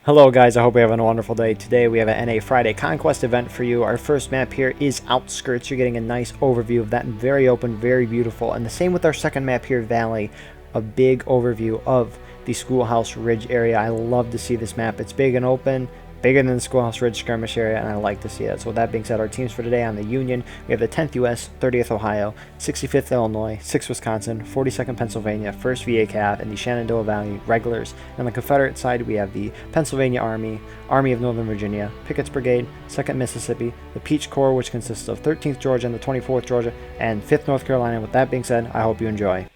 Hello guys, I hope you're having a wonderful day. Today we have an NA Friday Conquest event for you. Our first map here is Outskirts. You're getting a nice overview of that, and very open, very beautiful. And the same with our second map here, Valley. A big overview of the Schoolhouse Ridge area. I love to see this map. It's big and open, bigger than the Schoolhouse Ridge skirmish area, and I like to see that. So with that being said, our teams for today on the Union, we have the 10th U.S., 30th Ohio, 65th Illinois, 6th Wisconsin, 42nd Pennsylvania, 1st VA Cav, and the Shenandoah Valley Regulars. And on the Confederate side, we have the Pennsylvania Army, Army of Northern Virginia, Pickett's Brigade, 2nd Mississippi, the Peach Corps, which consists of 13th Georgia and the 24th Georgia, and 5th North Carolina. With that being said, I hope you enjoy.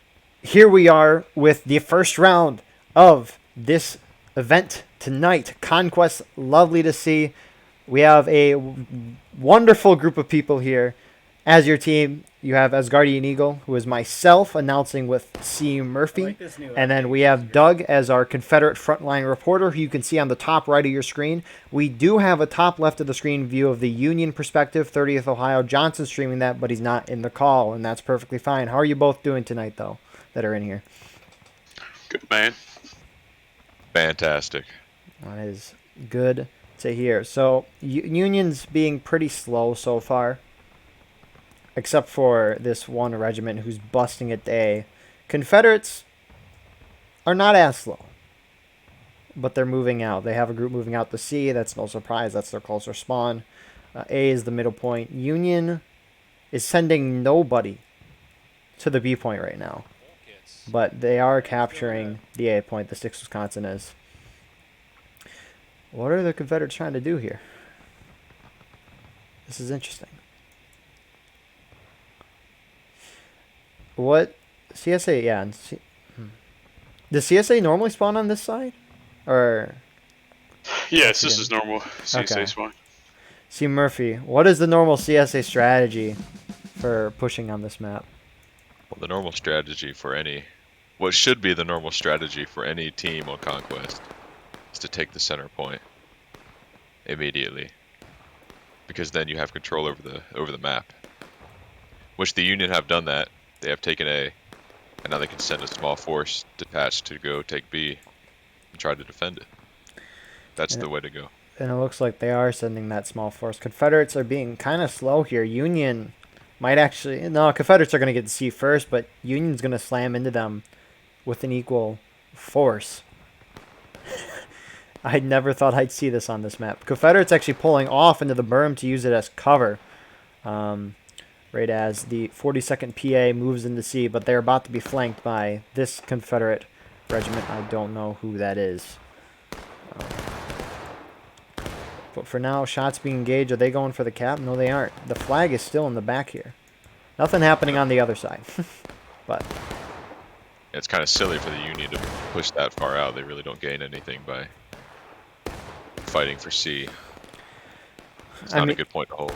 Here we are with the first round of this event tonight. Conquest, lovely to see. We have a wonderful group of people here. As your team, you have Asgardian Eagle, who is myself, announcing with C. Murphy. And then we have Doug as our Confederate Frontline Reporter, who you can see on the top right of your screen. We do have a top left of the screen view of the Union perspective, 30th Ohio. Johnson streaming that, but he's not in the call, and that's perfectly fine. How are you both doing tonight, though, that are in here? Good, man. Fantastic. That is good to hear. So, Union's being pretty slow so far, except for this one regiment who's busting at A. Confederates are not as slow, but they're moving out. They have a group moving out to C. That's no surprise. That's their closer spawn. A is the middle point. Union is sending nobody to the B point right now, but they are capturing the A point. The 6th Wisconsin is. What are the Confederates trying to do here? This is interesting. What? CSA, yeah. Does CSA normally spawn on this side? Or? Yes, this is normal CSA spawn. C. Murphy, what is the normal CSA strategy for pushing on this map? Well, the normal strategy for what should be the normal strategy for any team on Conquest is to take the center point immediately, because then you have control over the map. Which the Union have done that. They have taken A, and now they can send a small force detached to go take B and try to defend it. That's the way to go. And it looks like they are sending that small force. Confederates are being kind of slow here. Union might actually... No, Confederates are going to get to C first, but Union's going to slam into them with an equal force. I never thought I'd see this on this map. Confederates actually pulling off into the berm to use it as cover. Right as the 42nd PA moves into C, but they're about to be flanked by this Confederate regiment. I don't know who that is. But for now, shots being engaged. Are they going for the cap? No, they aren't. The flag is still in the back here. Nothing happening on the other side. But it's kind of silly for the Union to push that far out. They really don't gain anything by fighting for C. It's not a good point to hold.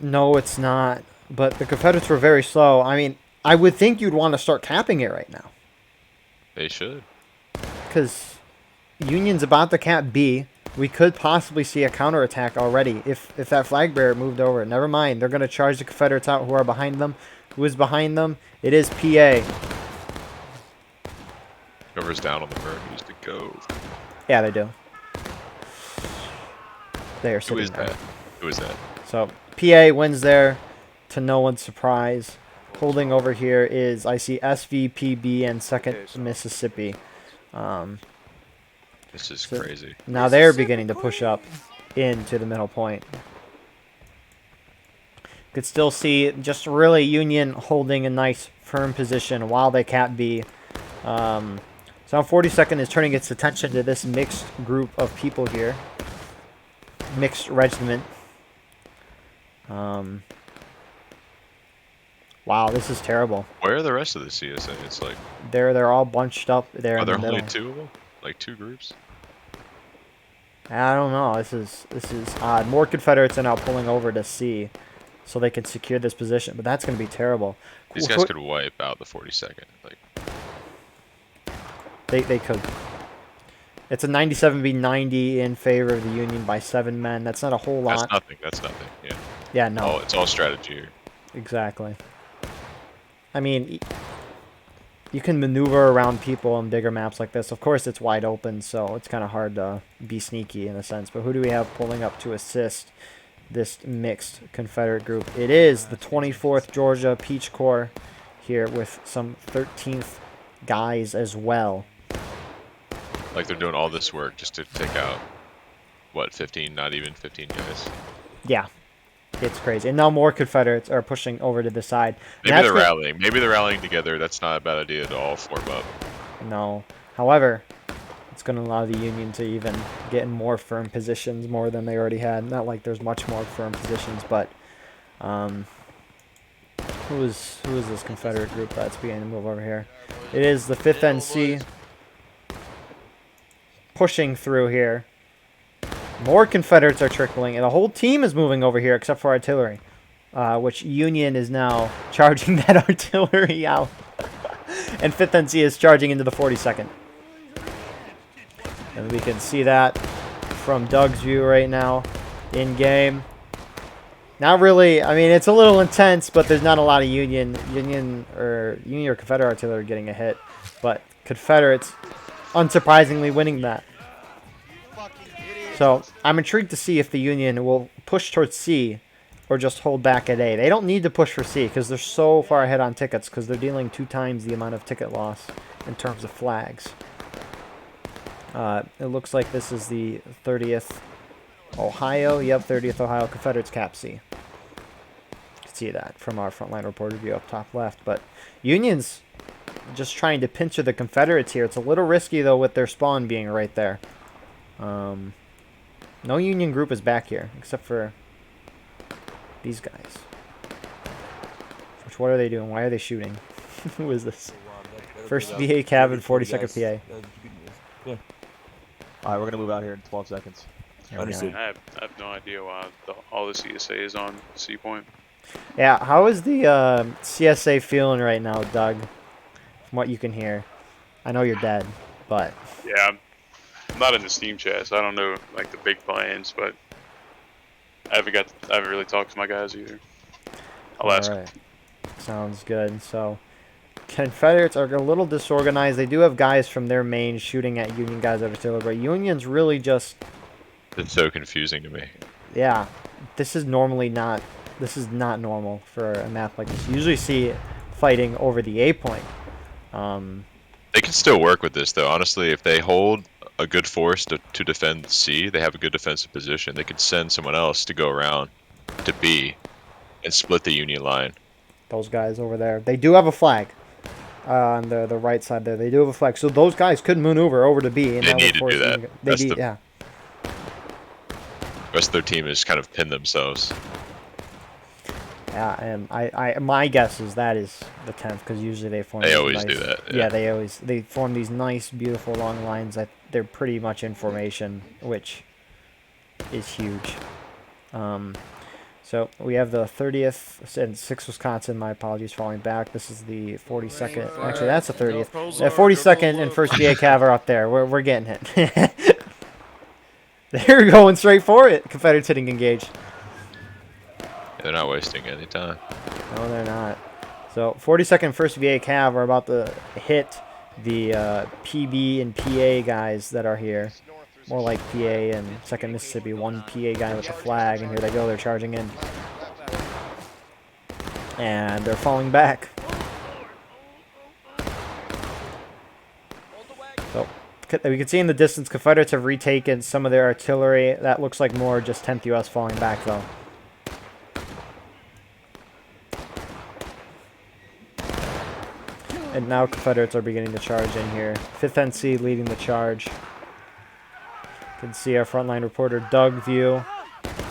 No, it's not. But the Confederates were very slow. I mean, I would think you'd want to start capping it right now. They should. Because Union's about to cap B. We could possibly see a counterattack already if that flag bearer moved over. Never mind. They're going to charge the Confederates out who are behind them. Who is behind them? It is PA. Whoever's down on the berm needs to go. Yeah, they do. They are sitting Who is there. that? Who is that? So, PA wins there, to no one's surprise. Holding over here is, I see SVPB and 2nd Mississippi. This is crazy. Now they're beginning to push up into the middle point. Could still see just really Union holding a nice firm position while they cap B. So 42nd is turning its attention to this mixed group of people here. Mixed regiment. Wow, this is terrible. Where are the rest of the CSA? It's like they're all bunched up there in the middle. Are there only 2 of them? Like 2 groups? I don't know. This is odd. More Confederates are now pulling over to C, so they can secure this position. But that's going to be terrible. These guys could wipe out the 42nd. Like they could. It's a 97v90 in favor of the Union by 7 men. That's not a whole lot. That's nothing. That's nothing. Yeah. Yeah. No. It's all strategy here. Exactly. I mean, you can maneuver around people on bigger maps like this. Of course, it's wide open, so it's kind of hard to be sneaky in a sense. But who do we have pulling up to assist this mixed Confederate group? It is the 24th Georgia Peach Corps here with some 13th guys as well. Like they're doing all this work just to take out, what, 15, not even 15 guys? Yeah. It's crazy. And now more Confederates are pushing over to the side. Maybe they're rallying. Maybe they're rallying together. That's not a bad idea to all form up. No. However, it's going to allow the Union to even get in more firm positions, more than they already had. Not like there's much more firm positions, but who is this Confederate group that's beginning to move over here? It is the 5th NC pushing through here. More Confederates are trickling, and the whole team is moving over here except for artillery, which Union is now charging that artillery out. And 5th NC is charging into the 42nd. And we can see that from Doug's view right now in game. Not really, I mean, it's a little intense, but there's not a lot of Union or Confederate artillery getting a hit. But Confederates, unsurprisingly, winning that. So I'm intrigued to see if the Union will push towards C or just hold back at A. They don't need to push for C because they're so far ahead on tickets because they're dealing 2 times the amount of ticket loss in terms of flags. It looks like this is the 30th Ohio. Yep, 30th Ohio Confederates cap C. You can see that from our Frontline Reporter view up top left. But Union's just trying to pincer the Confederates here. It's a little risky, though, with their spawn being right there. No Union group is back here, except for these guys. Which, what are they doing? Why are they shooting? Who is this? First VA Cav and 42nd PA. Yeah. Alright, we're going to move out here in 12 seconds. Understood. I have no idea why all the CSA is on C point. Yeah, how is the CSA feeling right now, Doug? From what you can hear. I know you're dead, but... Yeah, I'm not in the Steam chat, so I don't know like the big plans, but I haven't really talked to my guys either. I'll ask. Alright. Sounds good. So Confederates are a little disorganized. They do have guys from their main shooting at Union guys at artillery, but Union's really just... It's so confusing to me. Yeah. This is normally not... This is not normal for a map like this. You usually see fighting over the A point. They can still work with this, though. Honestly, if they hold a good force to defend C, they have a good defensive position. They could send someone else to go around to B and split the Union line. Those guys over there. They do have a flag on the right side there. They do have a flag. So those guys could maneuver over to B. And They need to do that. Yeah. The rest of their team has kind of pinned themselves. Yeah, and my guess is that is the 10th because usually they form. They always do that. Yeah, they form these nice, beautiful long lines that they're pretty much in formation, which is huge. So we have the 30th and 6th Wisconsin. My apologies, falling back. This is the 42nd. Actually, that's the 30th. The 42nd and 1st VA Cav are up there. We're getting it. They're going straight for it. Confederates hitting engage. They're not wasting any time. No, they're not. So 42nd, 1st VA Cav are about to hit the PB and PA guys that are here. More like PA and 2nd Mississippi. One PA guy with a flag, and here they go. They're charging in. And they're falling back. So we can see in the distance, Confederates have retaken some of their artillery. That looks like more just 10th U.S. falling back, though. And now Confederates are beginning to charge in here. 5th NC leading the charge. You can see our Frontline Reporter Doug view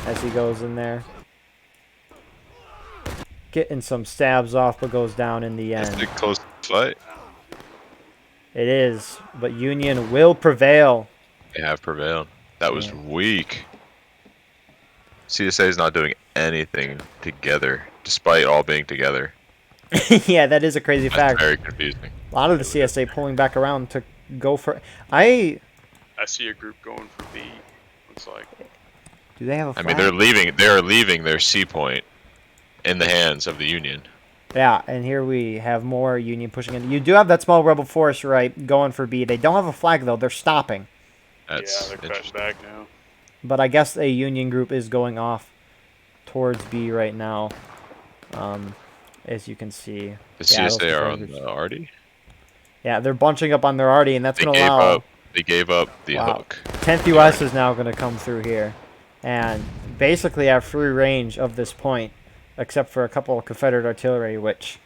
as he goes in there. Getting some stabs off, but goes down in the end. It's a close fight. It is, but Union will prevail. They have prevailed. That was weak. CSA is not doing anything together, despite all being together. Yeah, that is a crazy fact. Very confusing. A lot of the CSA pulling back around to go for... I see a group going for B. Looks like. Do they have a flag? I mean, they're leaving their C point in the hands of the Union. Yeah, and here we have more Union pushing in. You do have that small rebel force, right, going for B. They don't have a flag, though. They're stopping. That's Yeah, they're cutting interesting. back now. But I guess a Union group is going off towards B right now, as you can see. The Yeah, those CSA are Confederate on groups. the Artie. Yeah, they're bunching up on their arty, and that's They going to gave allow... up. They gave up the Wow. hook. 10th US is now going to come through here and basically have free range of this point, except for a couple of Confederate artillery, which,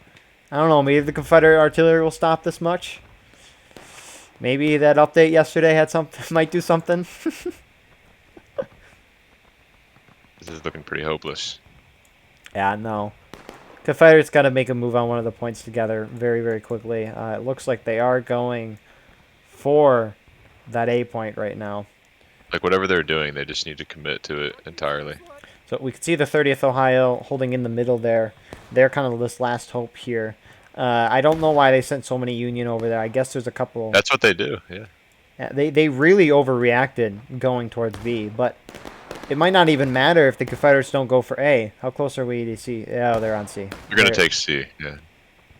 I don't know, maybe the Confederate artillery will stop this much. Maybe that update yesterday had something, might do something. This is looking pretty hopeless. Yeah, no. Confederates got to make a move on one of the points together very, very quickly. It looks like they are going for that A point right now. Like whatever they're doing, they just need to commit to it entirely. So we can see the 30th Ohio holding in the middle there. They're kind of this last hope here. I don't know why they sent so many Union over there. I guess there's a couple. That's what they do. Yeah. They really overreacted going towards B, but it might not even matter if the Confederates don't go for A. How close are we to C? Yeah, they're on C. They're gonna take C. Yeah.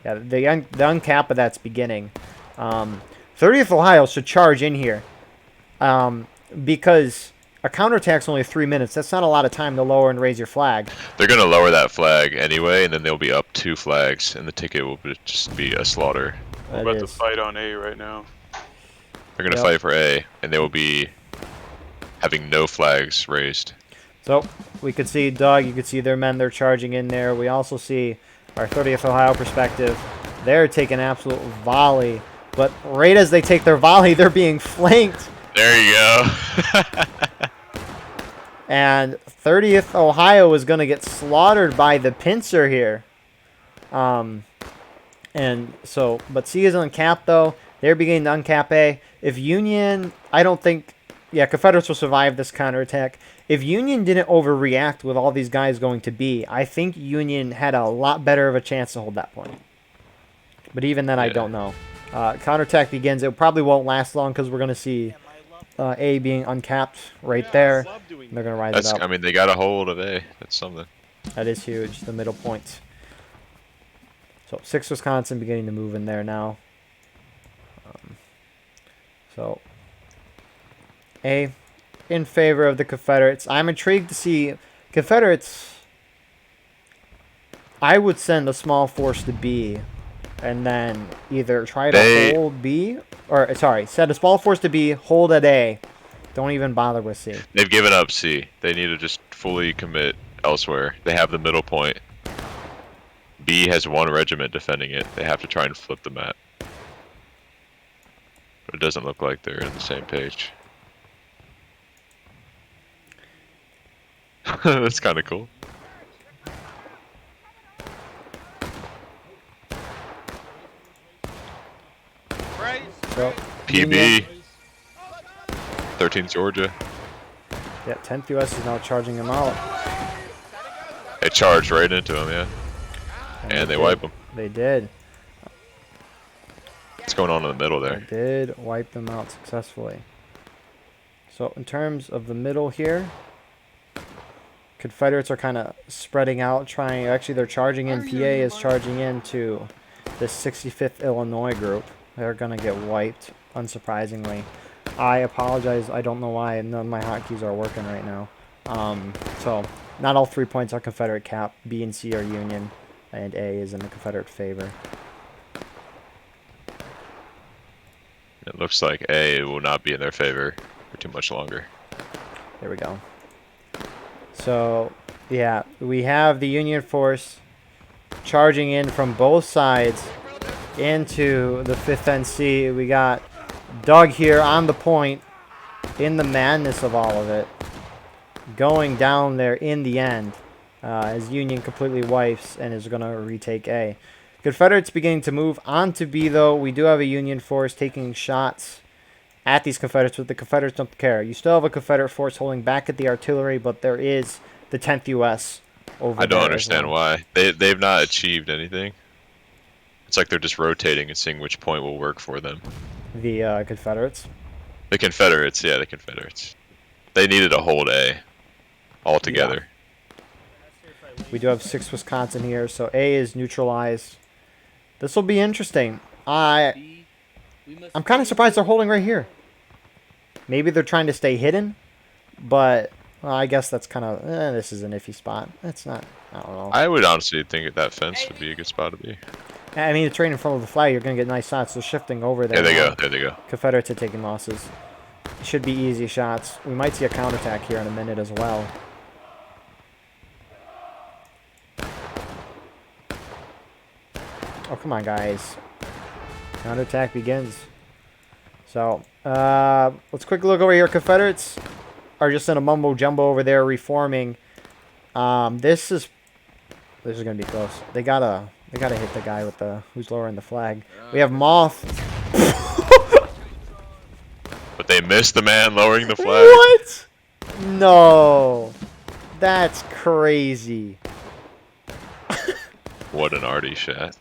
Yeah, the uncap of that's beginning. 30th Ohio should charge in here, because a counterattack's only 3 minutes. That's not a lot of time to lower and raise your flag. They're gonna lower that flag anyway, and then they'll be up 2 flags, and the ticket will just be a slaughter. We're about to fight on A right now. They're gonna fight for A, and they will be having no flags raised. So we could see Doug. You could see their men. They're charging in there. We also see our 30th Ohio perspective. They're taking absolute volley, but right as they take their volley, they're being flanked. There you go. And 30th Ohio is going to get slaughtered by the pincer here. And so, but C is uncapped though. They're beginning to uncap A. If Union, I don't think, yeah, Confederates will survive this counterattack. If Union didn't overreact with all these guys going to B, I think Union had a lot better of a chance to hold that point. But even then, I don't know. Counterattack begins. It probably won't last long because we're going to see A being uncapped right there. They're going to rise it up. I mean, they got a hold of A. That's something. That is huge. The middle point. So 6 Wisconsin beginning to move in there now. So A in favor of the Confederates. I'm intrigued to see Confederates. I would send a small force to B and then either try to hold B or, sorry, send a small force to B, hold at A. Don't even bother with C. They've given up C. They need to just fully commit elsewhere. They have the middle point. B has 1 regiment defending it. They have to try and flip the map. But it doesn't look like they're on the same page. That's kind of cool. So PB. 13th Georgia. yeah, 10th US is now charging them out. They charged right into him, yeah. And they wipe them. They did. What's going on in the middle They there? did wipe them out successfully. So in terms of the middle here, Confederates are kind of spreading out, trying. Actually, they're charging in. PA is charging into the 65th Illinois group. They're gonna get wiped, unsurprisingly. I apologize. I don't know why none of my hotkeys are working right now. So not all 3 points are Confederate cap. B and C are Union, and A is in the Confederate favor. It looks like A will not be in their favor for too much longer. There we go. So, yeah, we have the Union force charging in from both sides into the 5th NC. We got Doug here on the point in the madness of all of it, going down there in the end as Union completely wipes and is going to retake A. Confederates beginning to move on to B, though. We do have a Union force taking shots at these Confederates, but the Confederates don't care. You still have a Confederate force holding back at the artillery, but there is the 10th U.S. over there. I don't understand why. They've not achieved anything. It's like they're just rotating and seeing which point will work for them. The Confederates? The Confederates, yeah, the Confederates. They needed to hold A altogether. We do have 6 Wisconsin here, so A is neutralized. This will be interesting. I'm kind of surprised they're holding right here. Maybe they're trying to stay hidden, but well, I guess that's kind of this is an iffy spot. That's not. I don't know. I would honestly think that fence would be a good spot to be. I mean, it's right in front of the flag. You're gonna get nice shots. So shifting over there. There they go. There they go. Confederates are taking losses. It should be easy shots. We might see a counterattack here in a minute as well. Oh, come on, guys. Counterattack begins. So, let's quickly look over here. Confederates are just in a mumbo-jumbo over there, reforming. This is gonna be close. They gotta hit the guy with the who's lowering the flag. We have Moth. But they missed the man lowering the flag. What? No, that's crazy. What an arty shot.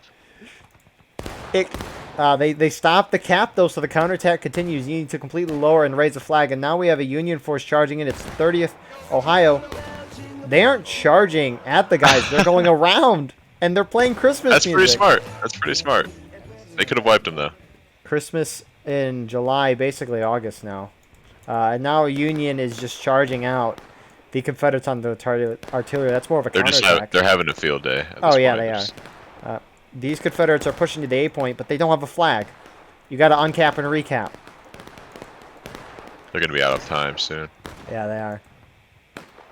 They stopped the cap, though, so the counterattack continues. You need to completely lower and raise the flag. And now we have a Union force charging in. It's 30th Ohio. They aren't charging at the guys. They're going around, and they're playing Christmas That's music. pretty smart. That's pretty smart. They could have wiped him, though. Christmas in July, basically August now. And now Union is just charging out the Confederates on the artillery. That's more of a counterattack. They're having a field day. At Oh, this yeah, point. they are. These Confederates are pushing to the A point, but they don't have a flag. You got to uncap and recap. They're going to be out of time soon. Yeah, they are.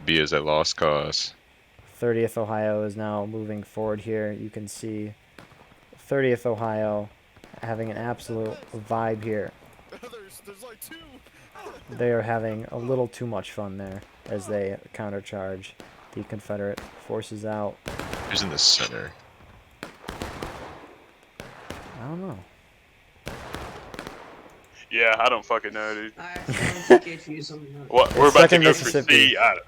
B is a lost cause. 30th Ohio is now moving forward here. You can see 30th Ohio having an absolute vibe here. They are having a little too much fun there as they countercharge the Confederate forces out. Who's in the center? I don't know. Yeah, I don't fucking know, dude. What? What? We're about to second go for Mississippi. C. I don't know.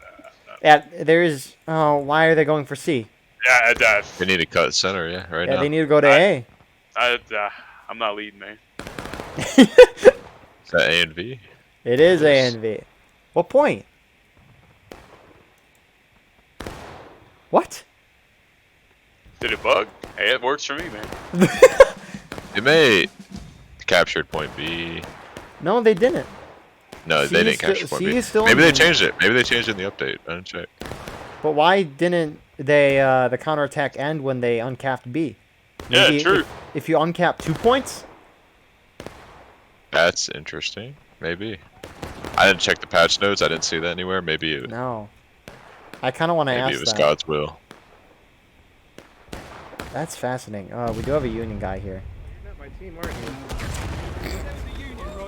Yeah, there is. Oh, why are they going for C? Yeah, They need to cut center, yeah, right Yeah, now. they need to go to A. I'm not leading, man. Is that A and V? It is A and V. What point? What? Did it bug? Hey, it works for me, man. They may captured point B. No, they didn't. No, C they is didn't still- capture point C B. is still Maybe in- they changed it. Maybe they changed it in the update. I didn't check. But why didn't they the counterattack end when they uncapped B? Yeah, Maybe true. If you uncap 2 points? That's interesting. Maybe. I didn't check the patch notes. I didn't see that anywhere. Maybe it, No. I kind of want to maybe ask it was that. God's will. That's fascinating. We do have a Union guy here.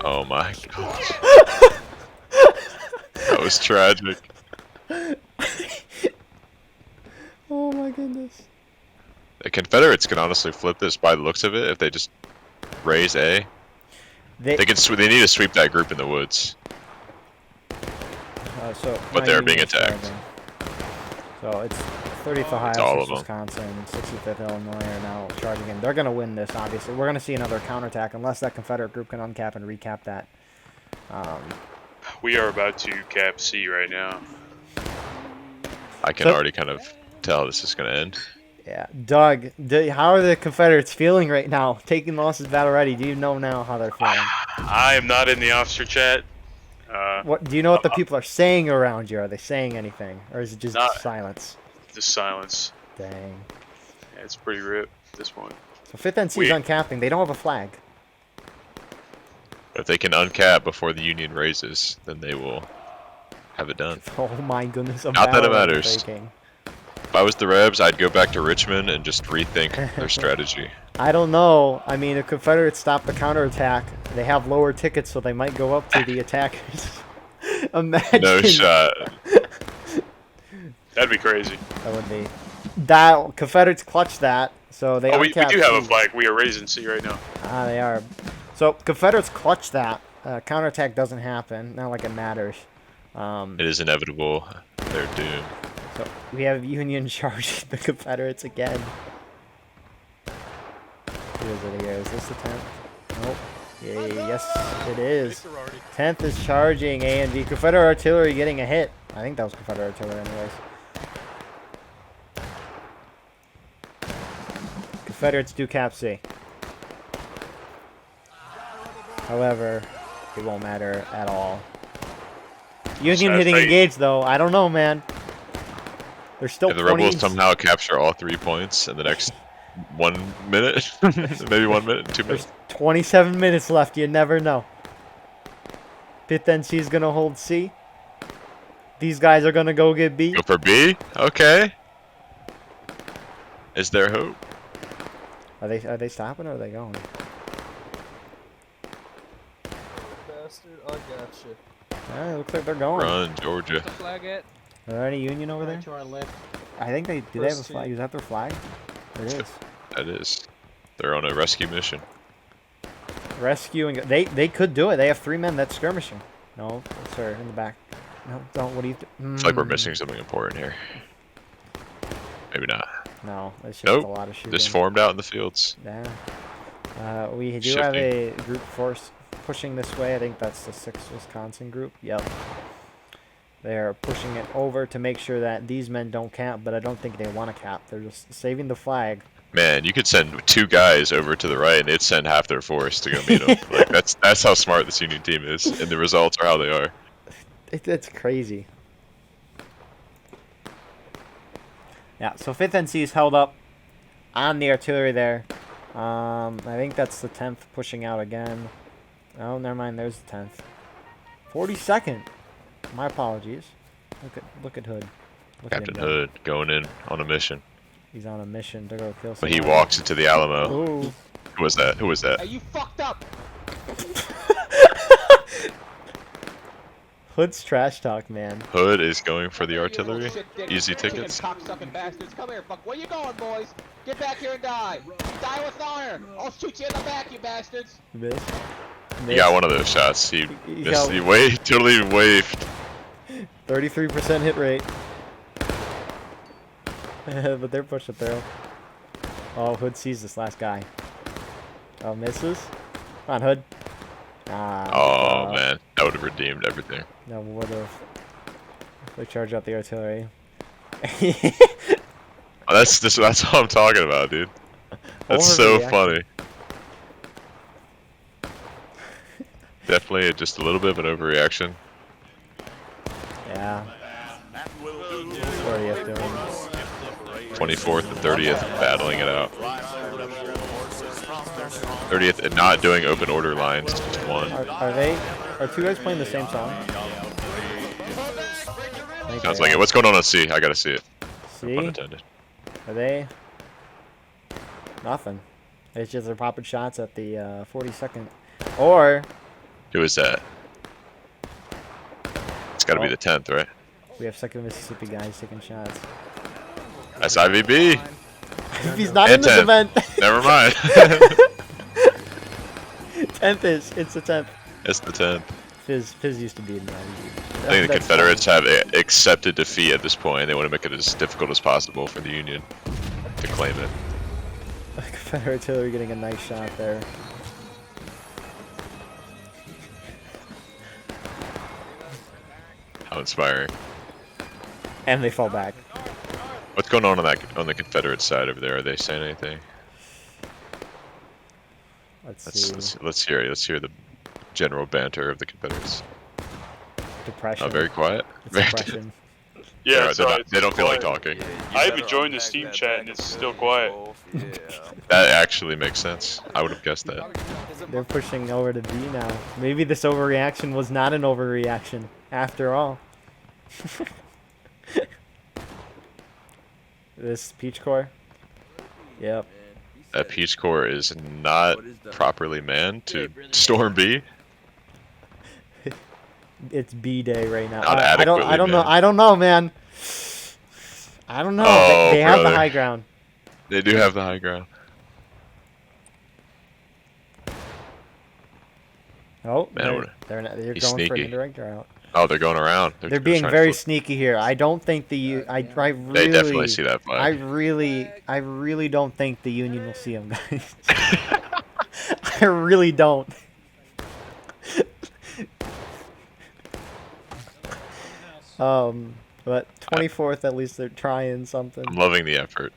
Oh my gosh. That was tragic. Oh my goodness. The Confederates can honestly flip this by the looks of it if they just raise A. They can. They need to sweep that group in the woods. But my they're Union being is attacked. charging. So it's 30th Ohio, It's all 6th of them. Wisconsin, 65th Illinois are now charging in. They're going to win this, obviously. We're going to see another counterattack unless that Confederate group can uncap and recap that. We are about to cap C right now. I can So- already kind of tell this is going to end. Yeah. Doug, how are the Confederates feeling right now? Taking losses battle ready. Do you know now how they're feeling? I am not in the officer chat. What do you know what the people are saying around you? Are they saying anything? Or is it just Not- silence? Just silence. Dang. Yeah, it's pretty rip at this point. So 5th NC is uncapping. They don't have a flag. If they can uncap before the Union raises, then they will have it done. Oh my goodness. Not that it battle matters. breaking. If I was the Rebs, I'd go back to Richmond and just rethink their strategy. I don't know. I mean, if Confederates stop the counterattack, they have lower tickets, so they might go up to the attackers. Imagine. No shot. That'd be crazy. That would be. That Confederates clutch that, so they. Oh, we uncap do have a C. flag. We are raising C right now. Ah, they are. So Confederates clutch that. Counterattack doesn't happen. Not like it matters. It is inevitable. They're doomed. So we have Union charging the Confederates again. Who is it here? Is this the 10th? Nope. Yeah, yes, it is. 10th is charging A and B. Confederate artillery getting a hit. I think that was Confederate artillery anyways. Confederates do cap C. However, it won't matter at all. Union hitting engage, though. I don't know, man. There's still If the rebels somehow capture all 3 points in the next 1 minute, maybe 1 minute, 2 minutes. There's 27 minutes left. You never know. 5th NC is gonna hold C. These guys are gonna go get B. Go for B. Okay. Is there hope? Are they stopping or are they going? Bastard, I gotcha. Alright, looks like they're going. Run, Georgia. Flag it. Are there any Union over there? To our left. I think they do. They have a flag. Is that their flag? It is. That is. They're on a rescue mission. Rescuing. They could do it. They have 3 men that's skirmishing. No, sir, in the back. No, don't. What do you? It's like we're missing something important here. Maybe not. No, it's just Nope. a lot of shooting. Just formed out in the fields. Yeah. We do have a group force pushing this way. I think that's the 6th Wisconsin group. Yep. They are pushing it over to make sure that these men don't cap, but I don't think they want to cap. They're just saving the flag. Man, you could send 2 guys over to the right, and it'd send half their force to go meet them. Like that's how smart this Union team is, and the results are how they are. It's crazy. Yeah, so 5th NC is held up on the artillery there. I think that's the 10th pushing out again. Oh, never mind. There's the 10th. 42nd. My apologies. Look at Hood. Captain Hood going in on a mission. He's on a mission to go kill But someone. he walks into the Alamo. Ooh. Who was that? Who was that? Hey, you fucked up. Hood's trash talk, man. Hood is going for the artillery. Easy tickets. Cocksucking bastards. Come here, fuck. Where you going, boys? Get back here and die. Die with honor. I'll shoot you in the back, you bastards. Miss. He got one of those shots. He He missed. got- He totally waved. 33% hit rate. But they're pushing through. Oh, Hood sees this last guy. Oh, misses. Come on, Hood. Oh man, that would have redeemed everything. No, would have. They charge out the artillery. Oh, that's what I'm talking about, dude. That's so Overreaction. funny. Definitely just a little bit of an overreaction. Yeah. 40th doing. 24th and 30th battling it out. 30th and not doing open order lines, just one. Are 2 guys playing the same song? Sounds like it. What's going on C? I gotta see it. See? Pun intended. Are they? Nothing. It's just they're popping shots at the 42nd. Or Who is that? It's gotta be the 10th, right? we have 2nd Mississippi guys taking shots. That's IVB. If he's not in And this 10th. event. Never mind. 10th is. It's the 10th. It's the 10th. Fizz used to be in the I think the Confederates have accepted defeat at this point. They want to make it as difficult as possible for the Union to claim it. Confederate artillery getting a nice shot there. How inspiring. And they fall back. What's going on the Confederate side over there? Are they saying anything? Let's see. Let's hear it. Let's hear the general banter of the Confederates. Depression. Oh, very quiet. It's Very depression. Yeah, they don't feel like talking. I even joined the Steam chat and it's still quiet. That actually makes sense. I would have guessed that. They're pushing over to B now. Maybe this overreaction was not an overreaction after all. This Peach Corps? Yep. That Peach Corps is not properly manned to storm B. It's B day right now. Not I don't adequately know. manned. I don't know, man. I don't know. Oh, they have the brother. high ground. They do have the high ground. Oh, Man, they're going he's for an sneaky. indirect route. Oh, they're going around. They're being trying to very flip. sneaky here. I don't think the I really They definitely see that I flag. really don't think the Union will see them, guys. I really don't. But 24th, at least they're trying something. I'm loving the effort.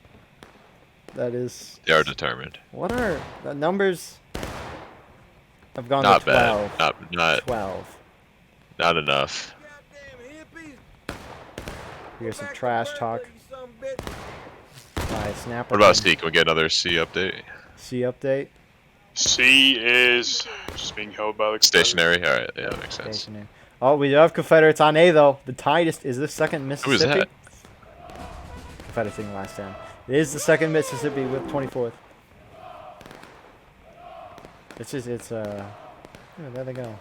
That is. They are determined. What are the numbers? I've gone Not to bad. 12. Not 12. not enough. Here's some trash talk. By Snapper. What about C? Can we get another C update? C update. C is just being held by the Stationary. All right. Yeah, that makes sense. Stationary. Oh, we do have Confederates on A though. The tide is this second Who is Mississippi? that? Confederates thing last time. It is the second Mississippi with 24th. It's oh, there they go.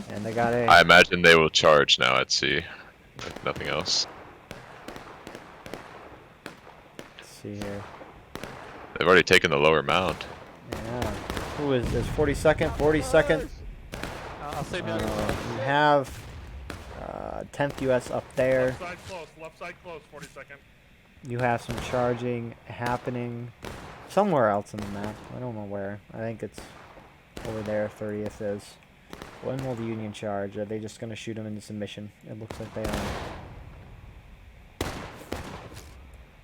And they got A. I imagine they will charge now at C. If nothing else. Let's see here. They've already taken the lower mound. Yeah. Who is this? 42nd? 42nd? I'll save you. You have 10th US up there. Left side close, left side close, 42nd. You have some charging happening somewhere else in the map. I don't know where. I think it's over there. 30th is. When will the Union charge? Are they just going to shoot them into submission? It looks like they are.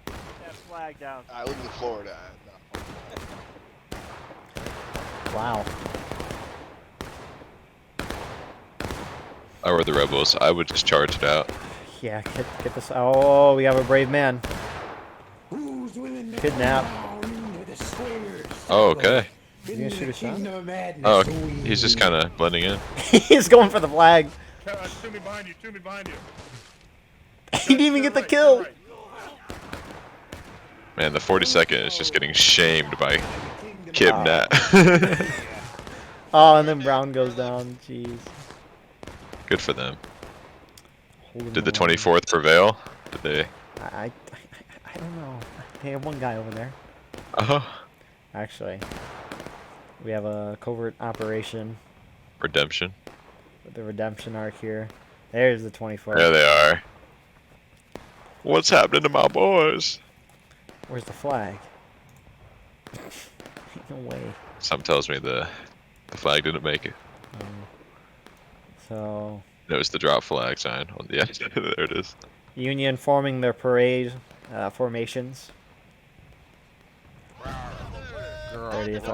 That flag down. I live in Florida. Wow. If I were the rebels, I would just charge it out. Yeah, get this. Oh, we have a brave man. Kidnap. Oh, okay. You gonna shoot a shot? Oh, he's just kind of blending in. He's going for the flag. Two me behind you, two me behind you. He didn't even get the kill. Man, the 42nd is just getting shamed by Kidnap. Oh, and then Brown goes down. Jeez. Good for them. Holding Did the line. 24th prevail? Did they? I don't know. They have one guy over there. Oh, Actually, we have a covert operation redemption. with the redemption arc here. There's the 24th. There they are. What's happening to my boys? Where's the flag? No way. Something tells me the flag didn't make it. So, It was the drop flag sign on the end. There it is. Union forming their parade formations. 30th.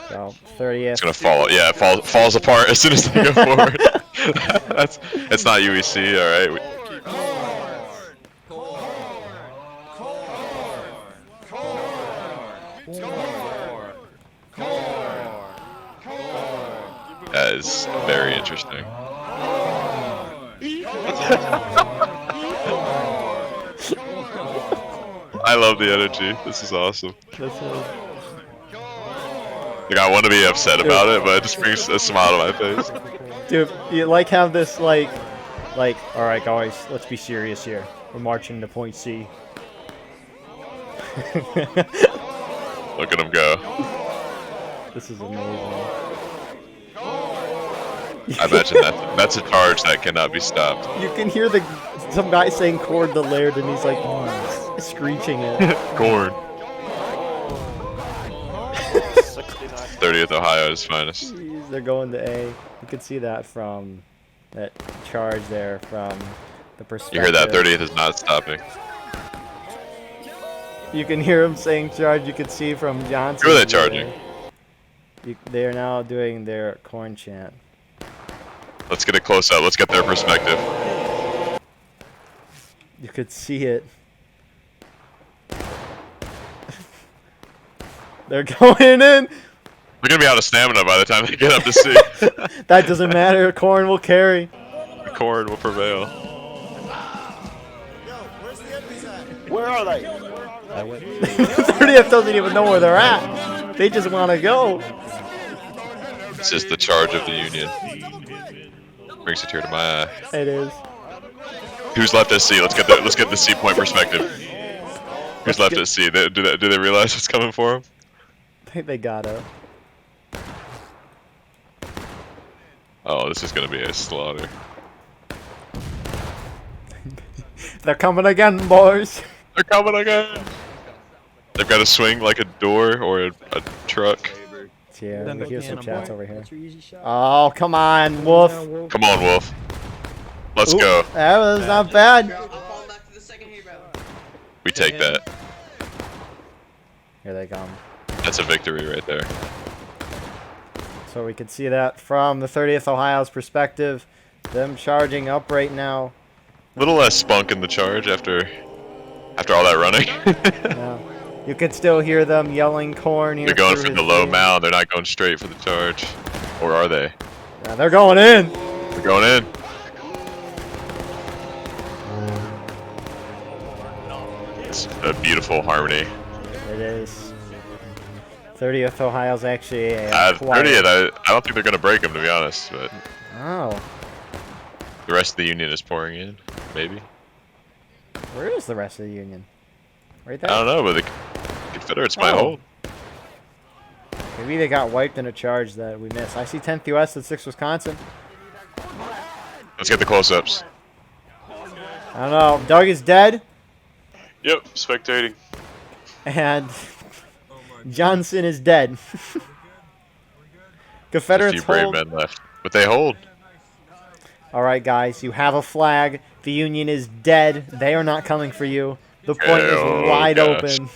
So 30th. It's gonna fall. Yeah, it falls apart as soon as they go forward. It's not UEC. All right. That is very interesting. I love the energy. This is awesome. This is Like, I want to be upset about it, but it just brings a smile to my face. Dude, you like have this like, all right, guys, let's be serious here. We're marching to point C. Look at him go. This is amazing. I imagine that's a charge that cannot be stopped. You can hear some guy saying "Cord the Laird" and he's like screeching it. Corn. 30th Ohio at its finest. Jeez, they're going to A. You can see that from that charge there from the perspective. You hear that? 30th is not stopping. You can hear him saying charge. You can see from Johnson. Who are they charging? They are now doing their corn chant. Let's get a close up. Let's get their perspective. You could see it. They're going in. They're gonna be out of stamina by the time they get up to C. That doesn't matter. Corn will carry. The corn will prevail. Where are they? 30th doesn't even know where they're at. They just want to go. It's just the charge of the Union. Brings a tear to my eye. It is. Who's left at C? Let's get the C point perspective. Who's left at C? Do they realize what's coming for them? I think they gotta. Oh, this is gonna be a slaughter. They're coming again, boys. They're coming again. They've got to swing like a door or a truck. Yeah, we hear some chats over here. Oh, come on, Wolf. Come on, Wolf. Let's Ooh, go. That was not bad. We take that. Here they come. That's a victory right there. So we can see that from the 30th Ohio's perspective. Them charging up right now. A little less spunk in the charge after all that running. Yeah. You can still hear them yelling corn here. They're going through for his the low field. mound. They're not going straight for the charge. Or are they? Yeah, they're going in. They're going in. It's a beautiful harmony. It is. 30th Ohio's actually a 30th, I don't think they're going to break them, to be honest. But Oh. the rest of the Union is pouring in, maybe. Where is the rest of the Union? Right there? I don't know, but the Confederates might Oh. hold. Maybe they got wiped in a charge that we missed. I see 10th US at 6th Wisconsin. Let's get the close-ups. I don't know. Doug is dead. Yep, spectating. And Johnson is dead. Just a Confederates few brave hold. men left. But they hold. All right, guys. You have a flag. The Union is dead. They are not coming for you. The point is Oh, wide gosh. open.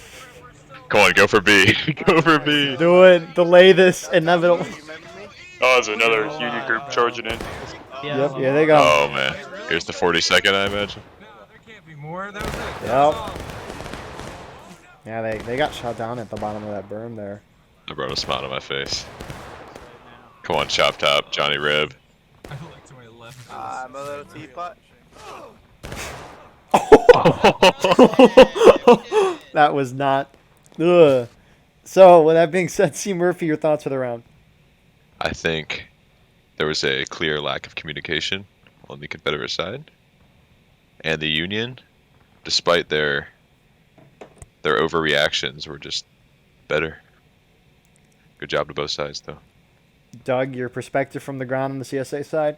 Come on, go for B. Go for B. Do it. Delay this inevitable. Oh, there's another Union group charging in. Yep, here they go. Oh, man. Here's the 42nd, I imagine. Yep. Yeah, they got shot down at the bottom of that berm there. I brought a smile to my face. Come on, Chop Top, Johnny Rib. I'm a little teapot. That was not. Ugh. So, with that being said, C. Murphy, your thoughts for the round? I think there was a clear lack of communication on the Confederate side. And the Union, despite their overreactions, were just better. Good job to both sides, though. Doug, your perspective from the ground on the CSA side?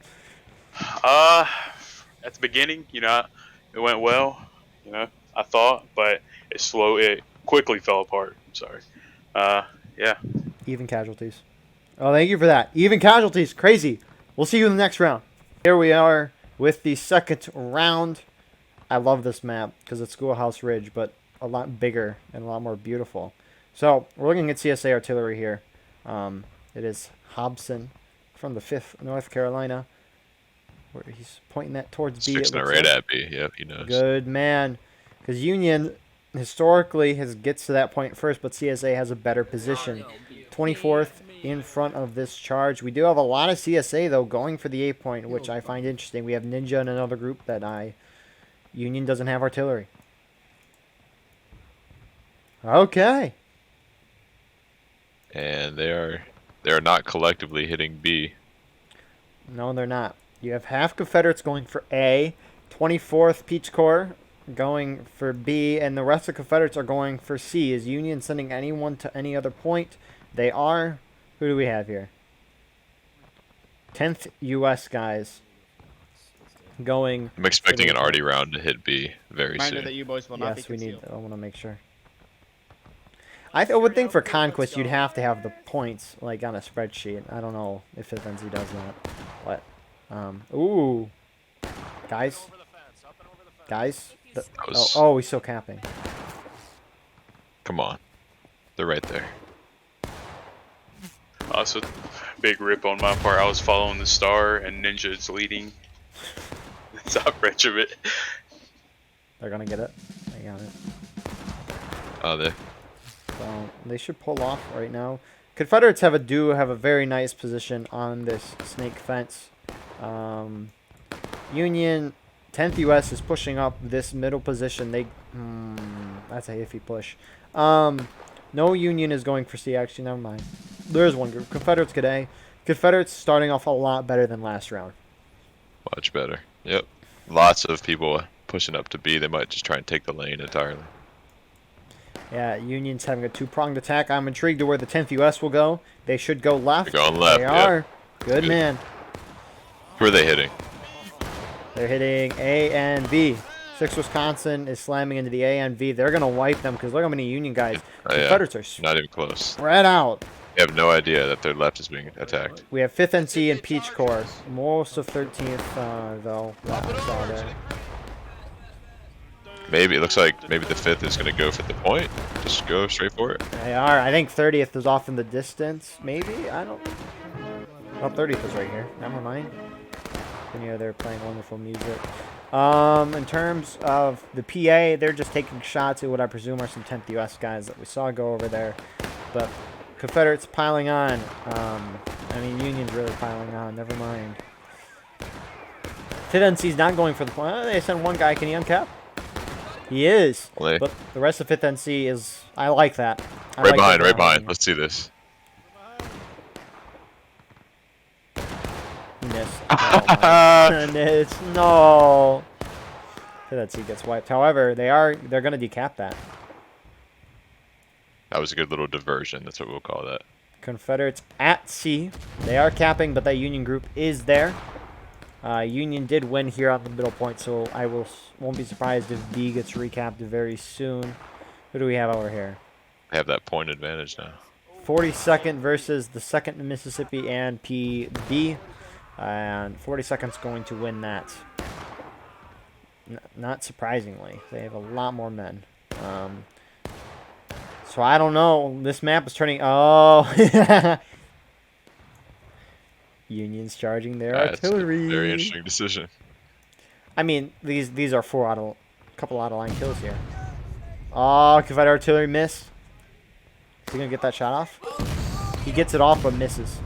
At the beginning, it went well, I thought, but it quickly fell apart. I'm sorry. Yeah. Even casualties. Oh, thank you for that. Even casualties. Crazy. We'll see you in the next round. Here we are with the second round. I love this map because it's Schoolhouse Ridge, but a lot bigger and a lot more beautiful. So, we're looking at CSA artillery here. It is Hobson from the 5th North Carolina, where he's pointing that towards B. Fixing it right at B. Yep, he knows. Good man. Because Union historically gets to that point first, but CSA has a better position. 24th in front of this charge. We do have a lot of CSA, though, going for the A point, which I find interesting. We have Ninja and another group that Union doesn't have artillery. Okay. And they are not collectively hitting B. No, they're not. You have half Confederates going for A, 24th Peach Corps going for B, and the rest of Confederates are going for C. Is Union sending anyone to any other point? They are. Who do we have here? 10th U.S. guys going. I'm expecting an for the- arty round to hit B very Reminder soon. that you boys will not be Yes, we need. concealed. I want to make sure. I would think for Conquest you'd have to have the points like on a spreadsheet. I don't know if FNZ does that. What? Ooh. Guys. That was- Oh, he's still capping. Come on. They're right there. Also, big rip on my part. I was following the star, and Ninja's leading. Top regiment. They're gonna get it. They got it. Oh, they. So they should pull off right now. Confederates do have a very nice position on this snake fence. Union 10th US is pushing up this middle position. That's a iffy push. No Union is going for C. Actually, never mind. There's one group. Confederates get A. Confederates starting off a lot better than last round. Much better. Yep. Lots of people pushing up to B. They might just try and take the lane entirely. Yeah, Union's having a two-pronged attack. I'm intrigued to where the 10th US will go. They should go left. They're going left, They yep. are. Good Good. man. Who are they hitting? They're hitting A and B. 6 Wisconsin is slamming into the A and V. They're going to wipe them because look how many Union guys. Oh, yeah. Confederates are Not even close. spread out. They have no idea that their left is being attacked. We have 5th NC and Peach Corps. Most of 13th, though. Wow, I saw there. Maybe it looks like maybe the 5th is gonna go for the point. Just go straight for it. They are. I think 30th is off in the distance. Maybe? I don't... Oh, 30th is right here. Never mind. Continue, they're playing wonderful music. In terms of the PA, they're just taking shots at what I presume are some 10th US guys that we saw go over there. But Confederates piling on. I mean, Union's really piling on. Never mind. 5th NC's not going for the point. Oh, they sent one guy. Can he uncap? He is. Well, But the rest of 5th NC is... I like that. I right like behind, that right behind. they're Let's see this. Missed. Oh my goodness. No. 5th NC gets wiped. However, they're going to decap that. That was a good little diversion. That's what we'll call that. Confederates at C. They are capping, but that Union group is there. Union did win here on the middle point, so I won't be surprised if B gets recapped very soon. Who do we have over here? They have that point advantage now. 42nd versus the 2nd Mississippi and PB. And 42nd's going to win that. Not surprisingly. They have a lot more men. So I don't know. This map is turning... Oh! Union's charging their artillery. That's a very interesting decision. I mean, these are couple out of line kills here. Oh, Confederate artillery miss. Is he gonna get that shot off? He gets it off but misses.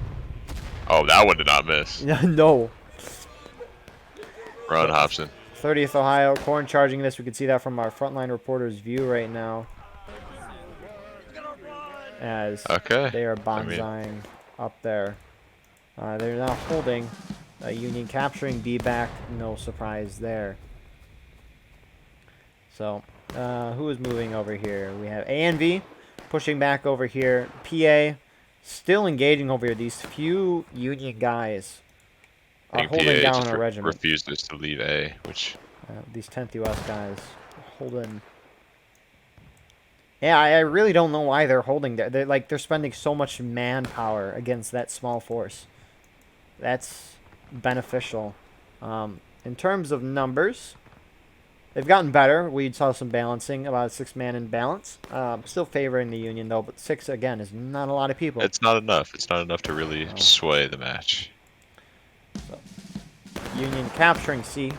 Oh, that one did not miss. No. Run, Hobson. 30th Ohio, Corn charging this. We can see that from our Frontline Reporters view right now. As they are bonsaiing up there. They're now holding. Union capturing B back. No surprise there. So, who is moving over here? We have A and V pushing back over here. PA still engaging over here. These few Union guys are holding down our regiment. Refuses to leave A, which... these 10th US guys holding... Yeah, I really don't know why they're holding there. They're spending so much manpower against that small force. That's beneficial. In terms of numbers, they've gotten better. We saw some balancing, about 6-man in balance. Still favoring the Union, though, but 6, again, is not a lot of people. It's not enough. It's not enough to really sway the match. So, Union capturing C.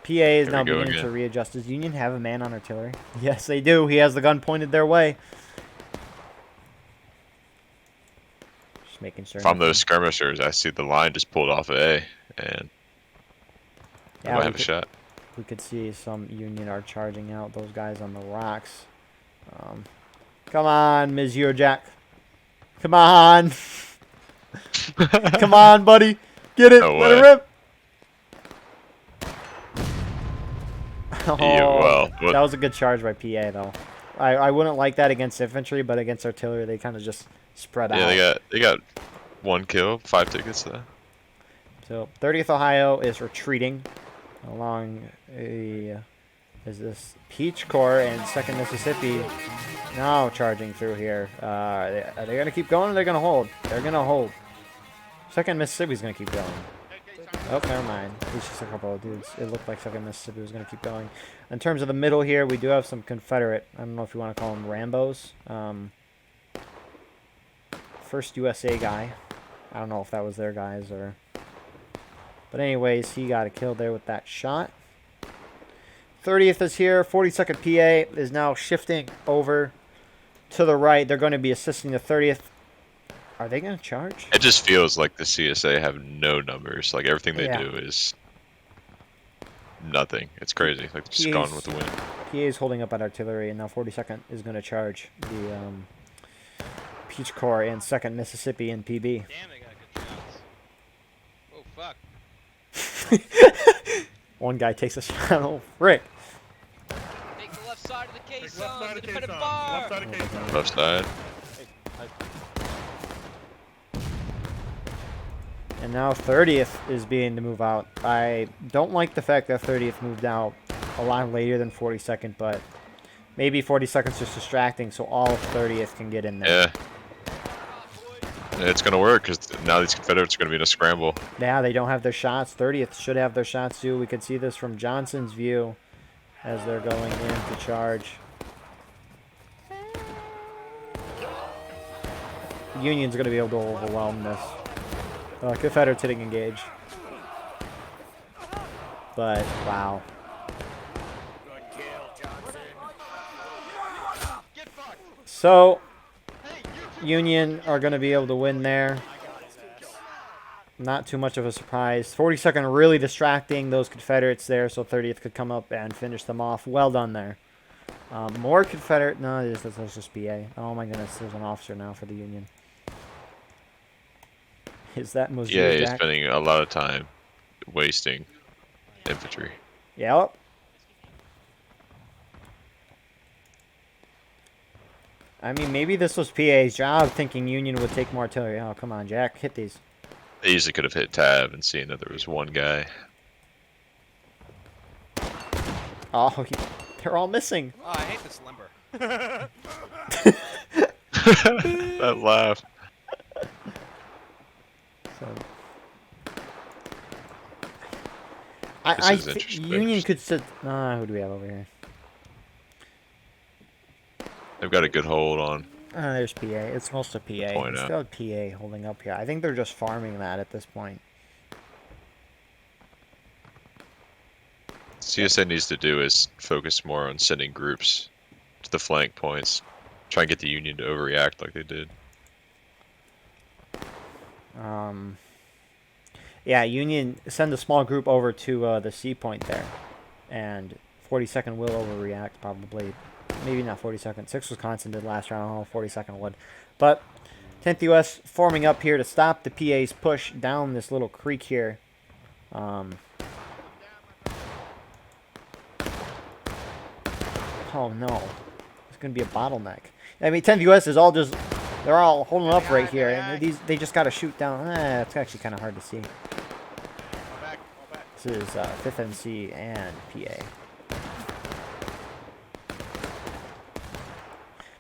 PA is now beginning to readjust. Does Union have a man on artillery? Yes, they do. He has the gun pointed their way. Just making sure. From those skirmishers, I see the line just pulled off of A, and I might have a shot. We could see some Union are charging out those guys on the rocks. Come on, Ms. Jack. Come on. Come on, buddy. Get it. No Let way. it rip. Oh, Yeah, well, that was a good charge by PA, though. I wouldn't like that against infantry, but against artillery, they kind of just spread out. Yeah, they got 1 kill, 5 tickets to that. So 30th Ohio is retreating along is this Peach Corps and 2nd Mississippi now charging through here. Are they going to keep going or are they going to hold? They're going to hold. 2nd Mississippi's going to keep going. Oh, never mind. It's just a couple of dudes. It looked like 2nd Mississippi was going to keep going. In terms of the middle here, we do have some Confederate. I don't know if you want to call them Rambos. First USA guy. I don't know if that was their guys or... But anyways, he got a kill there with that shot. 30th is here. 42nd PA is now shifting over to the right. They're going to be assisting the 30th. Are they going to charge? It just feels like the CSA have no numbers. Like, everything they do is nothing. It's crazy. Like, just gone with the wind. PA is holding up at artillery, and now 42nd is going to charge the Peach Corps and 2nd Mississippi and PB. Damn, they got good shots. Oh, fuck. One guy takes a shot. Oh, frick. Take the left side of the case Left on side the of case defended on. bar. Left side of case on. Left side. And now 30th is being to move out. I don't like the fact that 30th moved out a lot later than 42nd, but maybe 42nd's just distracting so all of 30th can get in there. Yeah. It's going to work because now these Confederates are going to be in a scramble. Yeah, they don't have their shots. 30th should have their shots too. We could see this from Johnson's view as they're going in to charge. Union's going to be able to overwhelm this. Confederates hitting engage. But, wow. So, Union are going to be able to win there. Not too much of a surprise. 42nd really distracting those Confederates there, so 30th could come up and finish them off. Well done there. More Confederate. No, that's just BA. Oh my goodness, there's an officer now for the Union. Is that Mosier Yeah, he's Jack? spending a lot of time wasting infantry. Yep. I mean, maybe this was PA's job, thinking Union would take more artillery. Oh, come on, Jack. Hit these. They easily could have hit tab and seen that there was one guy. Oh, they're all missing. Oh, I hate this limber. That laugh. So, This is interesting. Union could sit. Who do we have over here? They've got a good hold on. There's PA. It's mostly PA. Point It's out. still PA holding up here. I think they're just farming that at this point. CSA needs to do is focus more on sending groups to the flank points. Try and get the Union to overreact like they did. Yeah, Union send a small group over to the C point there, and 42nd will overreact probably. Maybe not 42nd. 6th Wisconsin did last round. I don't know if 42nd would, but 10th U.S. forming up here to stop the PA's push down this little creek here. Oh no, it's gonna be a bottleneck. I mean, 10th U.S. is all just. They're all holding up right here, and they just got to shoot down. It's actually kind of hard to see. This is 5th NC and PA.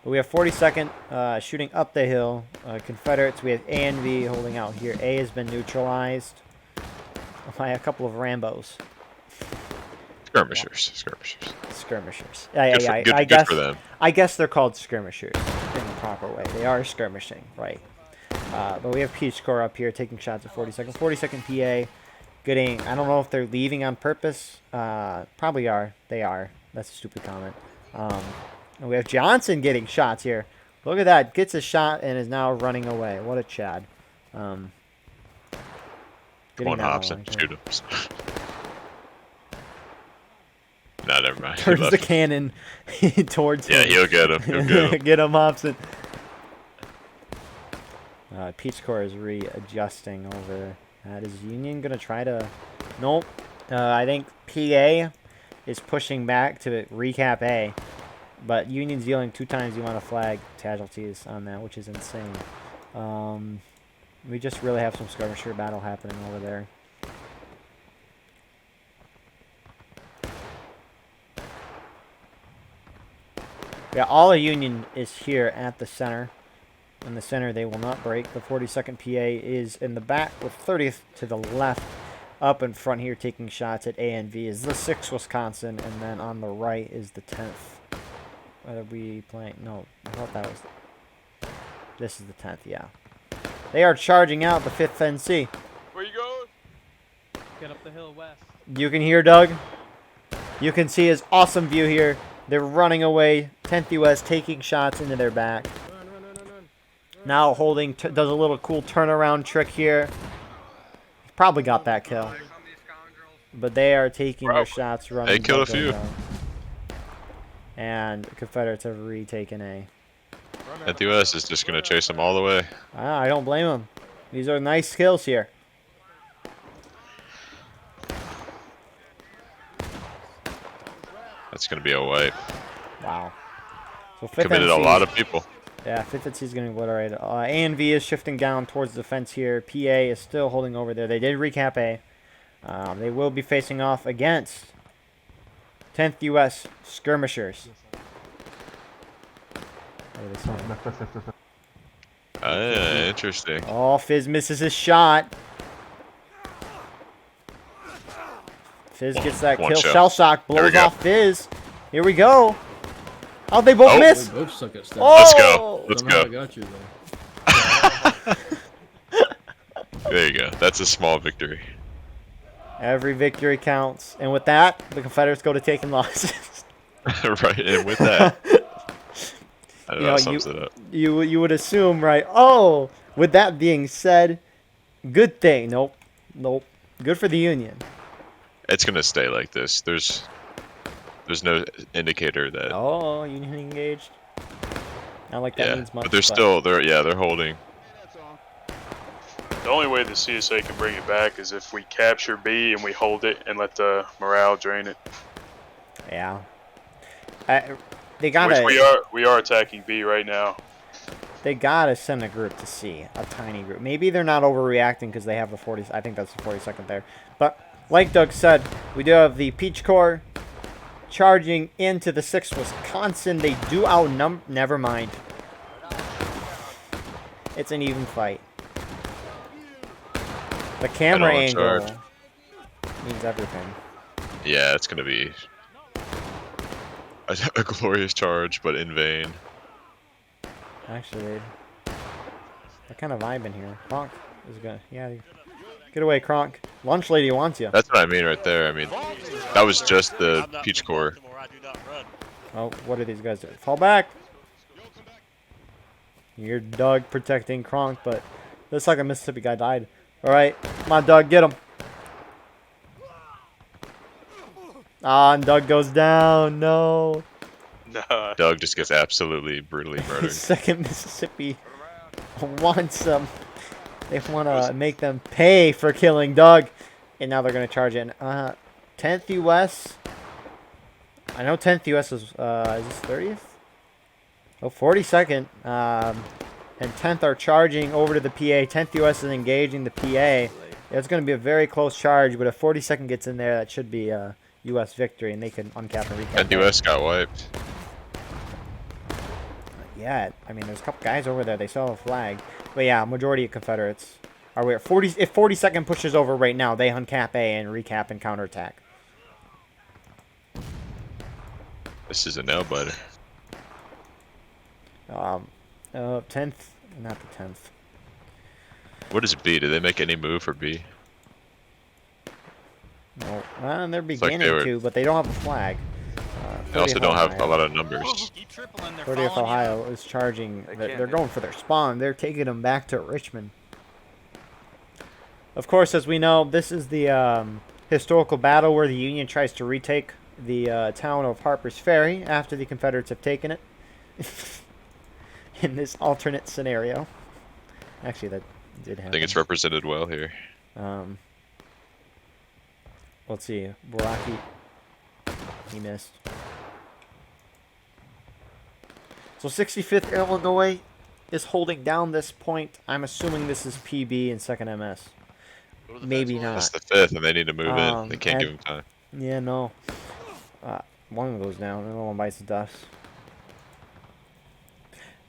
But we have 42nd shooting up the hill. Confederates, we have A and V holding out here. A has been neutralized by a couple of Rambos. Skirmishers. Skirmishers. Yeah, Good for them. I guess they're called skirmishers in the proper way. They are skirmishing, right? But we have Peach Corps up here taking shots at 42nd. 42nd PA getting, I don't know if they're leaving on purpose. Probably are. They are. That's a stupid comment. And we have Johnson getting shots here. Look at that. Gets a shot and is now running away. What a Chad. Come on, Hobson. Shoot him. No, never mind. Turns the cannon towards him. Yeah, he'll get him. He'll get him. Get him, Hobson. Peach Corps is readjusting over there. Is Union going to try to... Nope. I think PA is pushing back to recap A. But Union's dealing 2 times the amount of flag casualties on that, which is insane. We just really have some skirmisher battle happening over there. Yeah, all of Union is here at the center. In the center, they will not break. The 42nd PA is in the back with 30th to the left. Up in front here taking shots at A and V is the 6th Wisconsin. And then on the right is the 10th. What are we playing? No, I thought that was... This is the 10th, yeah. They are charging out the 5th NC. Where you going? Get up the hill west. You can hear Doug. You can see his awesome view here. They're running away. 10th US taking shots into their back. Run. Now holding, does a little cool turnaround trick here. Probably got that kill. But they are taking their shots running. They killed a few. And the Confederates have retaken A. And the US is just going to chase them all the way. I don't blame them. These are nice kills here. That's going to be a wipe. Wow. So 5th Committed NC, a lot of people. Yeah, 5th NC is getting obliterated. A and V is shifting down towards the fence here. PA is still holding over there. They did recap A. They will be facing off against 10th U.S. skirmishers. Interesting. Oh, Fizz misses his shot. Fizz gets that One kill. shot. Shell shock There we blows go. off Fizz. Here we go. How'd they both Oh. miss? We both suck at stealth. Oh! Let's go. Let's Somehow I go. got you though. There you go. That's a small victory. Every victory counts. And with that, the Confederates go to taking losses. Right, and with that, I don't know, that sums it up. You would assume, right? Oh, with that being said, good thing. Nope. Good for the Union. It's gonna stay like this. There's no indicator that. Oh, Union engaged. Not like that Yeah, means much. but they're holding. The only way the CSA can bring it back is if we capture B and we hold it and let the morale drain it. Yeah. They gotta. Which we are attacking B right now. They gotta send a group to C, a tiny group. Maybe they're not overreacting because they have the 40. I think that's the 42nd there. But like Doug said, we do have the Peach Corps charging into the 6th Wisconsin. They do outnumber. Never mind. It's an even fight. The camera angle means everything. Yeah, it's gonna be a glorious charge, but in vain. Actually, what kind of vibe in here? Kronk is gonna. Yeah, get away, Kronk. Lunch lady wants you. That's what I mean right there. I mean, that was just the Peach Corps. Oh, what are these guys doing? Fall back. You're Doug protecting Kronk, but looks like a Mississippi guy died. All right, come on, Doug, get him. Ah, and Doug goes down. No. Nah. Doug just gets absolutely brutally murdered. Second Mississippi wants them. They want to make them pay for killing Doug, and now they're gonna charge in. 10th US. I know 10th US is this 30th? Oh, 42nd. And 10th are charging over to the PA. 10th US is engaging the PA. It's going to be a very close charge, but if 42nd gets in there, that should be a US victory, and they can uncap and recap. And US got wiped. Yeah, I mean, there's a couple guys over there. They still have a flag. But yeah, majority of Confederates. Are we at 40? If 42nd pushes over right now, they uncap A and recap and counterattack. This is a nail biter. 10th, not the 10th. What is B? Did they make any move for B? No, well, they're like beginning they were- to, but they don't have a flag. They also 30th don't have Ohio. a lot of numbers. 30th Ohio is charging. They're going for their spawn. They're taking them back to Richmond. Of course, as we know, this is the historical battle where the Union tries to retake the town of Harper's Ferry after the Confederates have taken it. In this alternate scenario. Actually, that did happen. I think it's represented well here. Let's see. Boraki. He missed. So 65th Illinois is holding down this point. I'm assuming this is PB and 2nd MS. Maybe not. That's the 5th, and they need to move in. They can't and- give him time. Yeah, no. One goes down. Another one bites the dust.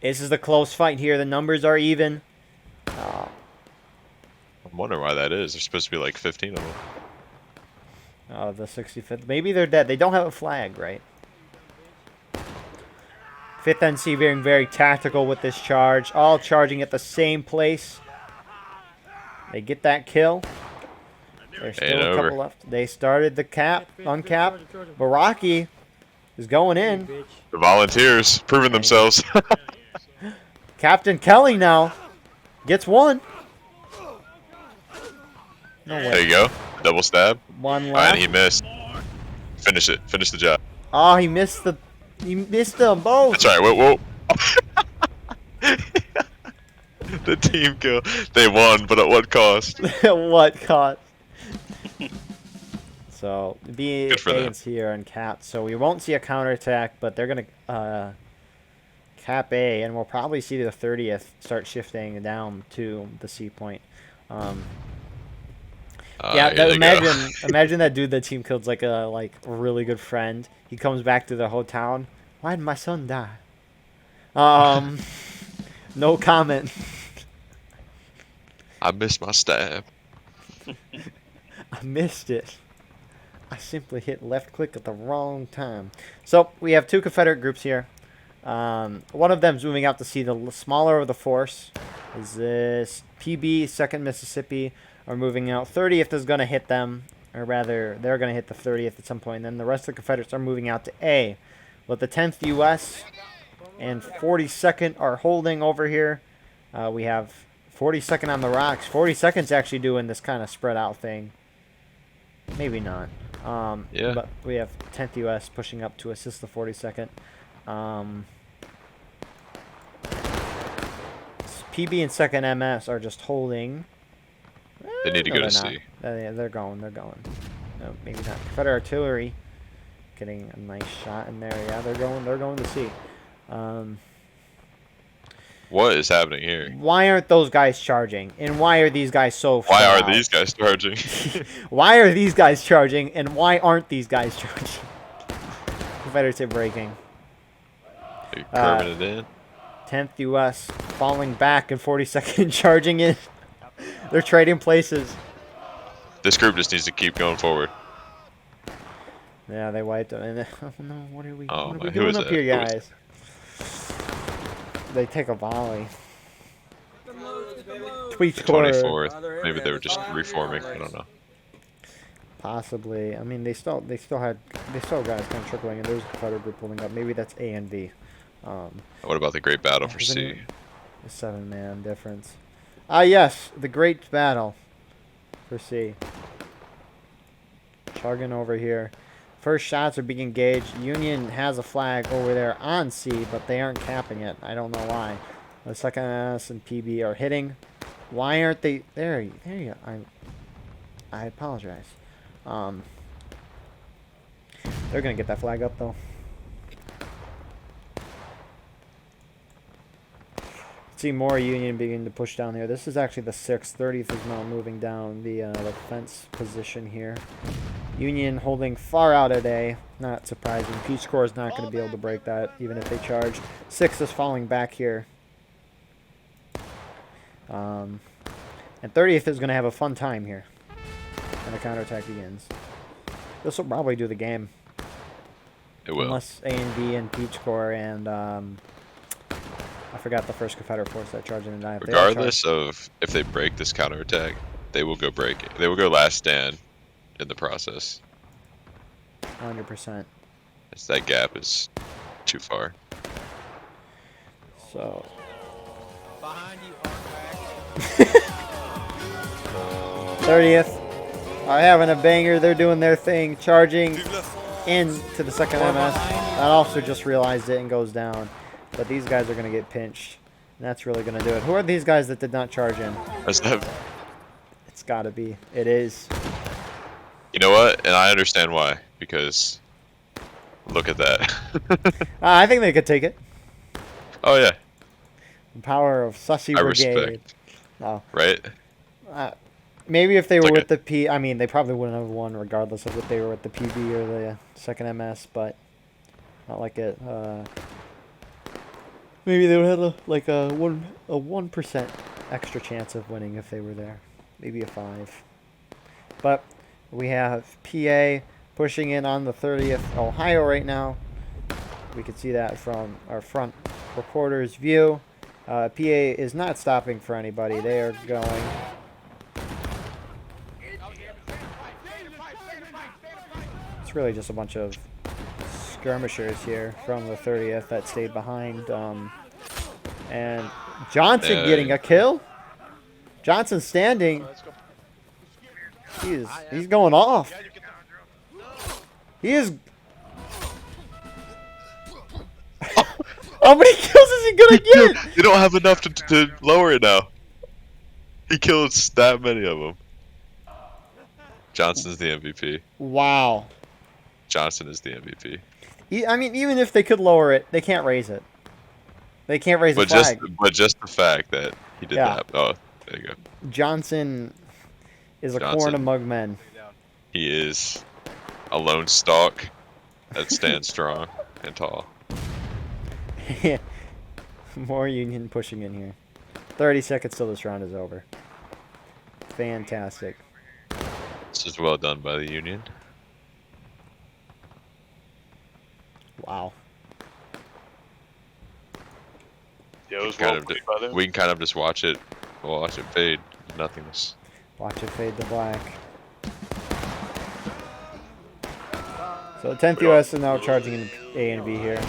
This is the close fight here. The numbers are even. I'm wondering why that is. There's supposed to be like 15 of them. The 65th. Maybe they're dead. They don't have a flag, right? 5th NC being very tactical with this charge. All charging at the same place. They get that kill. There's still a couple left. They started the uncap. Baraki is going in. The Volunteers proving themselves. Captain Kelly now gets one. No way. There you go. Double stab. One And left. he missed. Finish it. Finish the job. Oh, he missed them both. That's right. Whoa. The team kill. They won, but at what cost? What cost? So the Good for them. ANC here uncapped, so we won't see a counterattack, but they're gonna cap A, and we'll probably see the 30th start shifting down to the C point. Yeah, here they go. imagine that dude that team killed's like a really good friend. He comes back to the whole town. Why did my son die? No comment. I missed my stab. I missed it. I simply hit left click at the wrong time. So we have 2 Confederate groups here. One of them's moving out to see the smaller of the force. Is this PB, 2nd Mississippi, are moving out. 30th is going to hit them, or rather, they're going to hit the 30th at some point. And then the rest of the Confederates are moving out to A. But the 10th U.S. and 42nd are holding over here. We have 42nd on the rocks. 42nd's actually doing this kind of spread out thing. Maybe not. Yeah. But we have 10th U.S. pushing up to assist the 42nd. PB and 2nd MS are just holding. They need to go to they're not. C. They're going. No, maybe not. Confederate artillery getting a nice shot in there. Yeah, they're going to C. What is happening here? Why aren't those guys charging? And why are these guys so Why far are out? these guys charging? Why are these guys charging? And why aren't these guys charging? Confederates are breaking. Are you curving it in? 10th U.S. falling back and 42nd charging in. They're trading places. This group just needs to keep going forward. Yeah, they wiped them. And oh no, what are we Oh, man, who doing is up that? here, Who is guys? They take a volley. Tweet The score. 24th. Maybe they were just reforming. I don't know. Possibly. I mean, they still guys kind of trickling, and there's a Confederate group pulling up. Maybe that's A and B. What about the Great Battle for C? The 7-man difference. Ah, yes, the Great Battle for C. Chugging over here. First shots are being engaged. Union has a flag over there on C, but they aren't capping it. I don't know why. The 2nd S and PB are hitting. Why aren't they? There you go. I apologize. They're gonna get that flag up though. See more Union beginning to push down here. This is actually the 6th. 30th is now moving down the fence position here. Union holding far out of A. Not surprising. Peach Corps is not going to be able to break that, even if they charge. 6th is falling back here. And 30th is going to have a fun time here. And the counterattack begins. This will probably do the game. It will. Unless A and B and Peach Corps and I forgot the 1st Confederate force that charged in and died. Regardless of if they break this counterattack, they will go break it. They will go last stand in the process. 100%. It's that gap is too far. So. Behind you, 30th are having a banger. They're doing their thing, charging into the 2nd MS. That officer just realized it and goes down. But these guys are going to get pinched. And that's really going to do it. Who are these guys that did not charge in? That's that. It's got to be. It is. You know what? And I understand why. Because look at that. I think they could take it. Oh yeah. The power of Sussy I Brigade. respect. No. Right? Maybe if they were like with the P, I mean, they probably wouldn't have won regardless of if they were with the PB or the 2nd MS, but not like it. Maybe they would have a 1% extra chance of winning if they were there. Maybe a 5. But we have PA pushing in on the 30th Ohio right now. We can see that from our front reporter's view. PA is not stopping for anybody. They are going. It's really just a bunch of skirmishers here from the 30th that stayed behind. And Johnson getting a kill. Johnson standing. He's going off. He is. How many kills is he gonna get? You don't have enough to lower it now. He killed that many of them. Johnson's the MVP. Wow. Johnson is the MVP. I mean, even if they could lower it, they can't raise it. They can't raise the flag. But just the fact that he did that. Oh, there you go. Johnson is a corn among men. He is a lone stalk that stands strong and tall. More Union pushing in here. 30 seconds till this round is over. Fantastic. This is well done by the Union. Wow. Yeah, it was Kind well of, played by them. we can kind of just watch it fade. Nothingness. Watch it fade to black. So the 10th US is now charging in A and B here.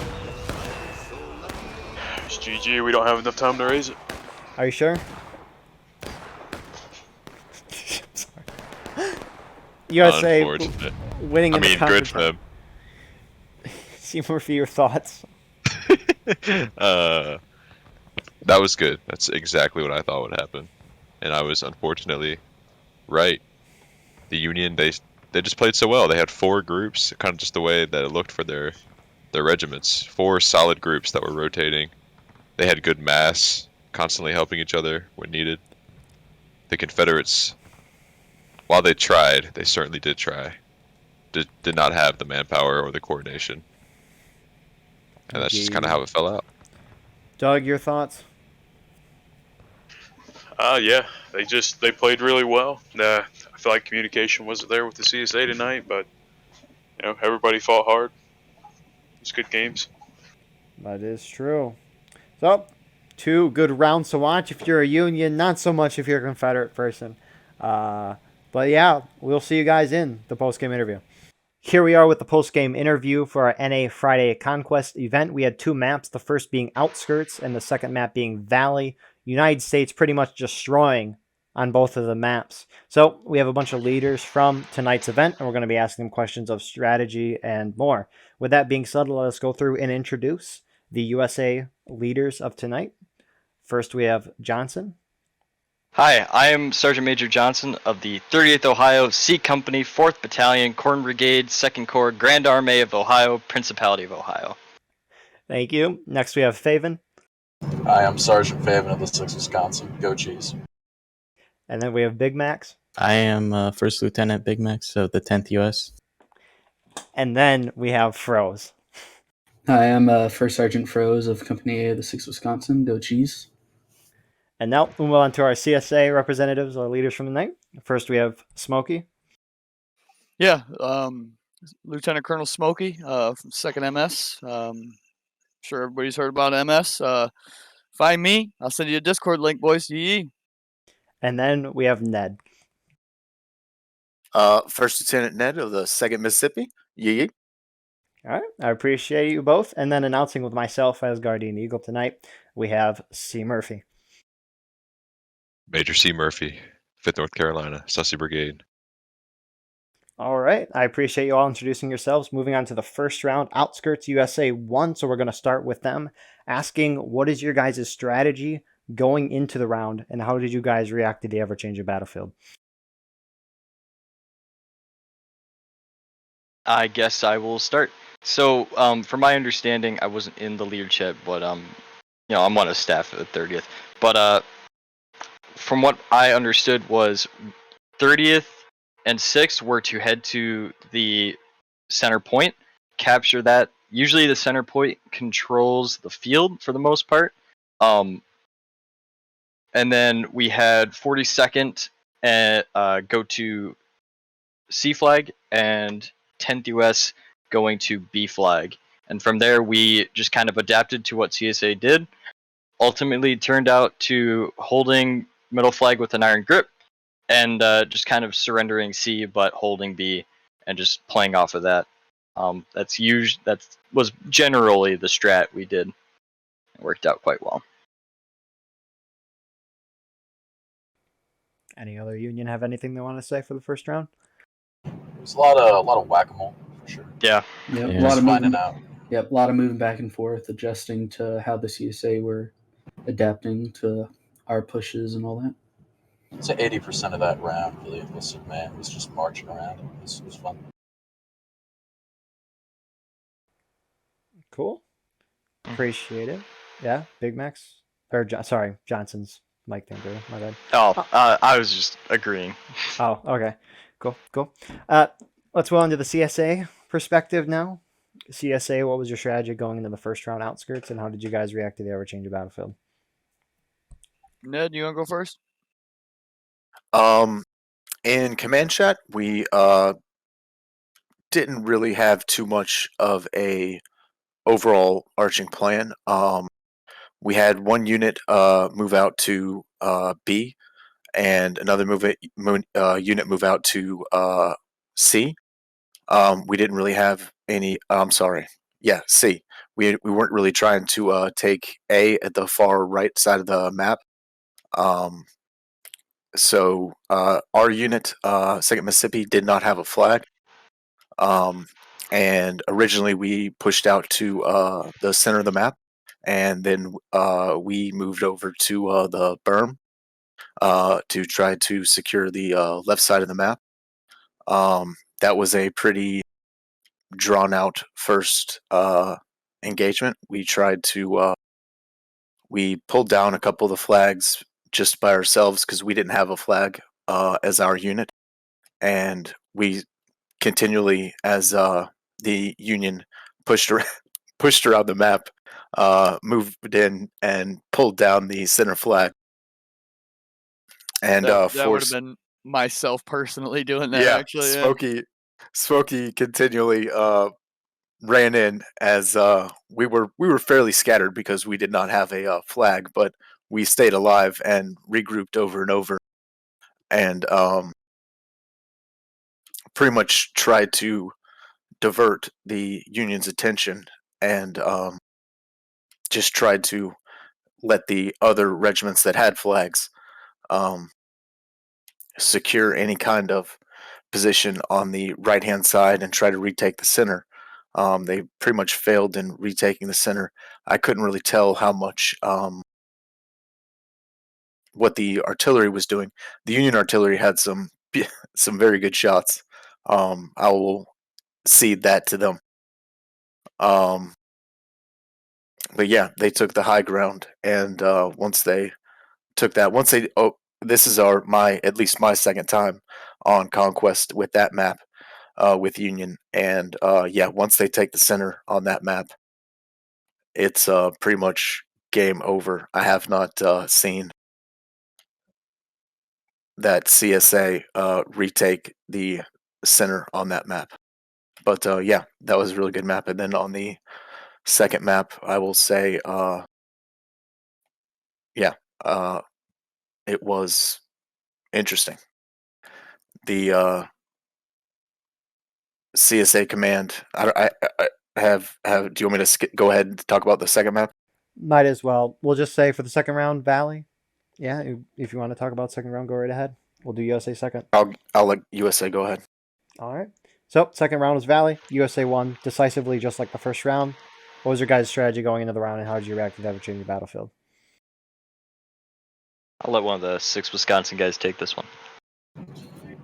It's GG. We don't have enough time to raise it. Are you sure? I'm sorry. USA Unfortunate. winning I in the mean, good for Counterattack. them. Seymour, for your thoughts. That was good. That's exactly what I thought would happen, and I was unfortunately right. The Union, they just played so well. They had 4 groups, kind of just the way that it looked for their regiments. 4 solid groups that were rotating. They had good mass, constantly helping each other when needed. The Confederates, while they tried, they certainly did try, did not have the manpower or the coordination, and that's just kind of how it fell out. Doug, your thoughts? Yeah, they played really well. I feel like communication wasn't there with the CSA tonight, but everybody fought hard. It's good games. That is true. So, 2 good rounds to watch if you're a Union, not so much if you're a Confederate person. But yeah, we'll see you guys in the post-game interview. Here we are with the post-game interview for our NA Friday Conquest event. We had 2 maps, the first being Outskirts and the second map being Valley. United States pretty much destroying on both of the maps. So we have a bunch of leaders from tonight's event, and we're going to be asking them questions of strategy and more. With that being said, let us go through and introduce the USA leaders of tonight. First, we have Johnson. Hi, I am Sergeant Major Johnson of the 38th Ohio C Company, 4th Battalion, Corn Brigade, 2nd Corps, Grand Army of Ohio, Principality of Ohio. Thank you. Next, we have Faven. Hi, I'm Sergeant Faven of the 6th Wisconsin. Go Cheese. And then we have Big Max. I am First Lieutenant Big Max of the 10th U.S. And then we have Froze. Hi, I'm First Sergeant Froze of Company A of the 6th Wisconsin. Go Cheese. And now we'll move on to our CSA representatives, our leaders from the night. First, we have Smokey. Yeah, Lieutenant Colonel Smokey from 2nd MS. Sure everybody's heard about MS. Find me. I'll send you a Discord link, boys. Yee. And then we have Ned. First Lieutenant Ned of the 2nd Mississippi. Yee. All right. I appreciate you both. And then announcing with myself as Guardian Eagle tonight, we have C. Murphy. Major C. Murphy, 5th North Carolina, Sussy Brigade. All right. I appreciate you all introducing yourselves. Moving on to the first round, Outskirts USA 1. So we're going to start with them asking, what is your guys' strategy going into the round, and how did you guys react to the ever-changing battlefield? I guess I will start. So, from my understanding, I wasn't in the leadership, but I'm on a staff at the 30th. But from what I understood was 30th and 6th were to head to the center point, capture that. Usually the center point controls the field for the most part. And then we had 42nd go to C flag and 10th US going to B flag. And from there we just kind of adapted to what CSA did. Ultimately turned out to holding middle flag with an iron grip and just kind of surrendering C but holding B and just playing off of that. That was generally the strat we did. It worked out quite well. Any other Union have anything they want to say for the first round? It was a lot of whack-a-mole for sure. Yeah. Yep, Yeah. a lot of moving. Out. Yep, a lot of moving back and forth, adjusting to how the CSA were adapting to our pushes and all that. So 80% of that round really enlisted man was just marching around. It was fun. Cool. Appreciate it. Yeah, Big Max. Or, sorry, Johnson's mic thing, too. My bad. Oh, I was just agreeing. Oh, okay. Cool. Let's go on to the CSA perspective now. CSA, what was your strategy going into the first round Outskirts, and how did you guys react to the ever-changing battlefield? Ned, you want to go first? In command chat, we didn't really have too much of a overall arching plan. We had one unit move out to B, and another unit move out to C. We didn't really have any. I'm sorry. Yeah, C. We weren't really trying to take A at the far right side of the map. So our unit, Second Mississippi, did not have a flag. And originally we pushed out to the center of the map, and then we moved over to the berm to try to secure the left side of the map. That was a pretty drawn out first engagement. We tried to we pulled down a couple of the flags just by ourselves because we didn't have a flag as our unit, and we continually, as the Union pushed pushed around the map, moved in and pulled down the center flag, and that would have forced. been myself personally doing that. Yeah, Actually, yeah. Smokey continually ran in as we were fairly scattered because we did not have a flag, but we stayed alive and regrouped over and over, and pretty much tried to divert the Union's attention, and just tried to let the other regiments that had flags secure any kind of position on the right hand side and try to retake the center. They pretty much failed in retaking the center. I couldn't really tell how much what the artillery was doing. The Union artillery had some very good shots. I will cede that to them. But yeah, they took the high ground, and once they took that, this is at least my second time on Conquest with that map, with Union, and yeah, once they take the center on that map, it's pretty much game over. I have not seen that CSA retake the center on that map, but yeah, that was a really good map. And then on the second map, I will say, yeah, it was interesting. The CSA command. I have. Do you want me to go ahead and talk about the second map? Might as well. We'll just say for the second round, Valley. Yeah, if you want to talk about second round, go right ahead. We'll do USA second. I'll let USA go ahead. All right. So second round was Valley. USA won decisively, just like the first round. What was your guys' strategy going into the round, and how did you react to that change the battlefield? I'll let one of the 6 Wisconsin guys take this one.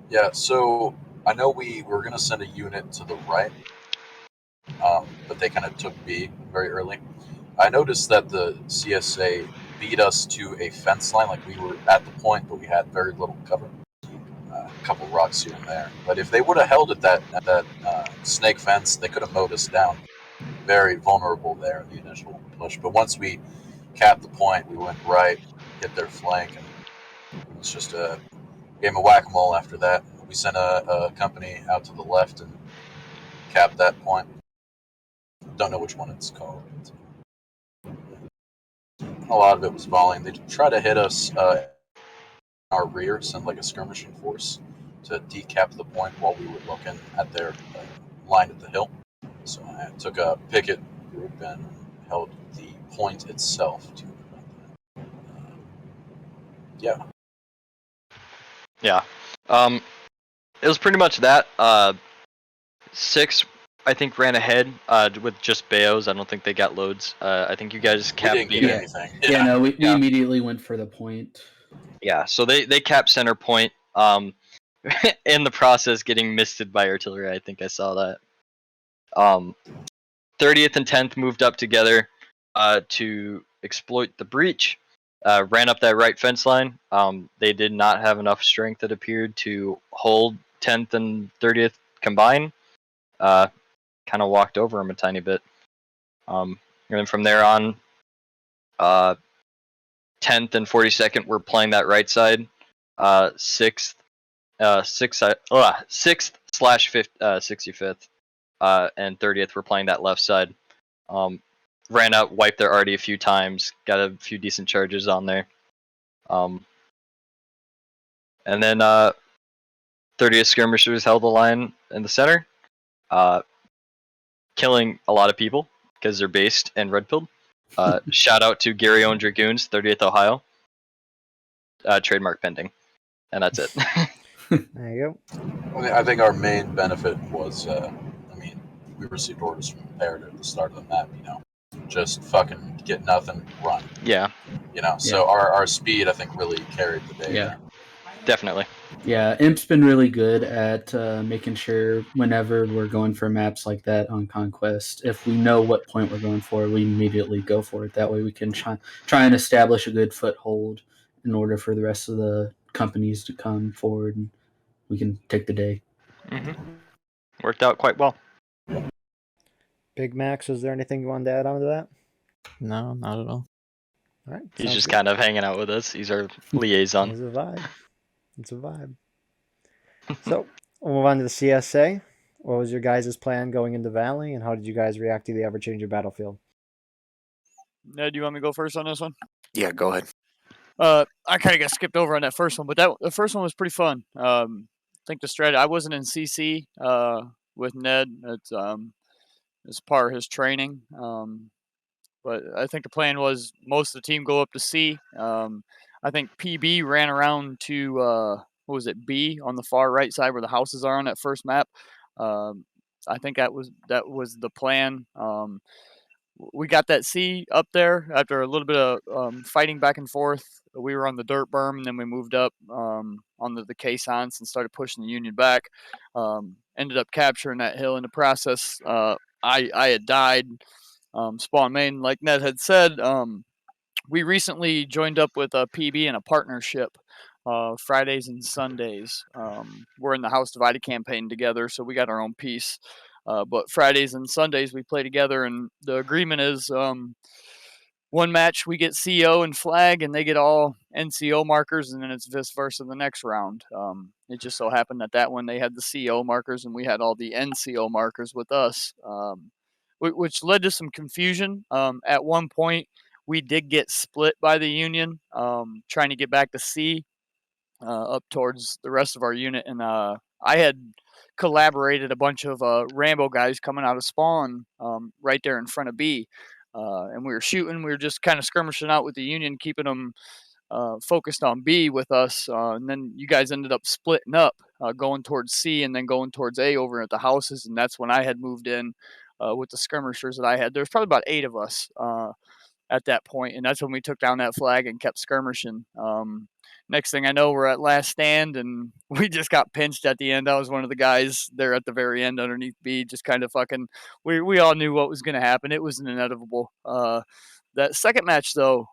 Yeah, so I know we were going to send a unit to the right, but they kind of took B very early. I noticed that the CSA beat us to a fence line, like we were at the point, but we had very little cover. A couple rocks here and there. But if they would have held at that snake fence, they could have mowed us down. Very vulnerable there in the initial push. But once we capped the point, we went right, hit their flank, and it was just a game of whack-a-mole after that. We sent a company out to the left and capped that point. Don't know which one it's called. A lot of it was volleying. They tried to hit us our rear, send like a skirmishing force to decap the point while we were looking at their line at the hill. So I took a picket group and held the point itself to yeah. Yeah. It was pretty much that. 6, I think, ran ahead with just Bayos. I don't think they got loads. I think you guys capped. We didn't get anything. Yeah, no, we immediately went for the point. Yeah, so they capped center point. In the process, getting misted by artillery. I think I saw that. 30th and 10th moved up together to exploit the breach. Ran up that right fence line. They did not have enough strength, it appeared, to hold 10th and 30th combined. Kind of walked over them a tiny bit. And then from there on, 10th and 42nd were playing that right side. 6th, 6th/65th, and 30th were playing that left side. Ran up, wiped their arty a few times, got a few decent charges on there. And then 30th skirmishers held the line in the center, killing a lot of people because they're based in Redfield. Shout out to Gary Owen Dragoons, 30th Ohio. Trademark pending. And that's it. There you go. I think our main benefit was, we received orders from Imperative at the start of the map, just fucking get nothing, run. Yeah. So our speed, I think, really carried the day. Yeah. Definitely. Yeah, Imp's been really good at making sure whenever we're going for maps like that on Conquest, if we know what point we're going for, we immediately go for it. That way we can try and establish a good foothold in order for the rest of the companies to come forward, and we can take the day. Mm-hmm. Worked out quite well. Big Max, is there anything you wanted to add on to that? No, not at all. All right. He's just kind of hanging out with us. He's our liaison. It's a vibe. It's a vibe. So, we'll move on to the CSA. What was your guys' plan going into Valley, and how did you guys react to the ever-changing battlefield? Ned, do you want me to go first on this one? Yeah, go ahead. I kind of got skipped over on that first one, but the first one was pretty fun. I think the strategy. I wasn't in CC with Ned. It's part of his training. But I think the plan was most of the team go up to C. I think PB ran around to what was it, B on the far right side where the houses are on that first map. I think that was the plan. We got that C up there after a little bit of fighting back and forth. We were on the dirt berm, and then we moved up onto the caissons and started pushing the Union back. Ended up capturing that hill in the process. I had died. Spawn main, like Ned had said, we recently joined up with a PB in a partnership. Fridays and Sundays. We're in the House Divided campaign together, so we got our own piece. But Fridays and Sundays we play together, and the agreement is one match we get CO and flag, and they get all NCO markers, and then it's vice versa the next round. It just so happened that one they had the CO markers, and we had all the NCO markers with us, which led to some confusion. At one point, we did get split by the Union, trying to get back to C, up towards the rest of our unit, and I had collaborated a bunch of Rambo guys coming out of spawn right there in front of B, and we were shooting. We were just kind of skirmishing out with the Union, keeping them focused on B with us, and then you guys ended up splitting up, going towards C and then going towards A over at the houses, and that's when I had moved in with the skirmishers that I had. There's probably about 8 of us at that point, and that's when we took down that flag and kept skirmishing. Next thing I know, we're at last stand, and we just got pinched at the end. I was one of the guys there at the very end underneath B, just kind of fucking. We all knew what was going to happen. It was inevitable. That second match, though,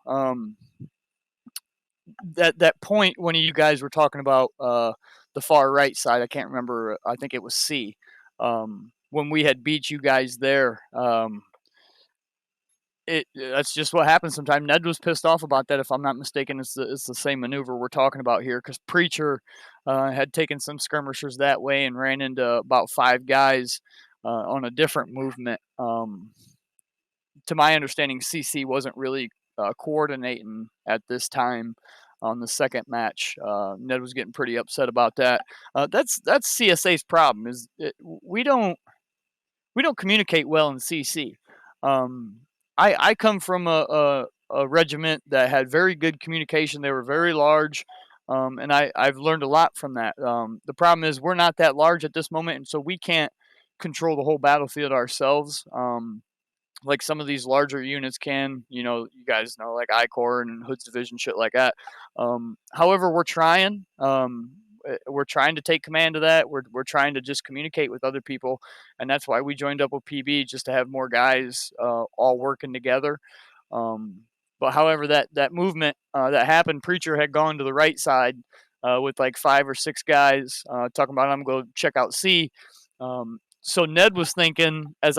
that point when you guys were talking about the far right side, I can't remember. I think it was C. When we had beat you guys there. That's just what happens sometimes. Ned was pissed off about that. If I'm not mistaken, it's the same maneuver we're talking about here, because Preacher had taken some skirmishers that way and ran into about 5 guys on a different movement. To my understanding, CC wasn't really coordinating at this time on the second match. Ned was getting pretty upset about that. That's CSA's problem. Is we don't communicate well in CC. I come from a regiment that had very good communication. They were very large, and I've learned a lot from that. The problem is we're not that large at this moment, and so we can't control the whole battlefield ourselves, like some of these larger units can. You guys know, like I-Corps and Hood's Division, shit like that. However, we're trying. We're trying to take command of that. We're trying to just communicate with other people, and that's why we joined up with PB, just to have more guys all working together. But however, that movement that happened, Preacher had gone to the right side with like 5 or 6 guys talking about, I'm going to check out C. So Ned was thinking, as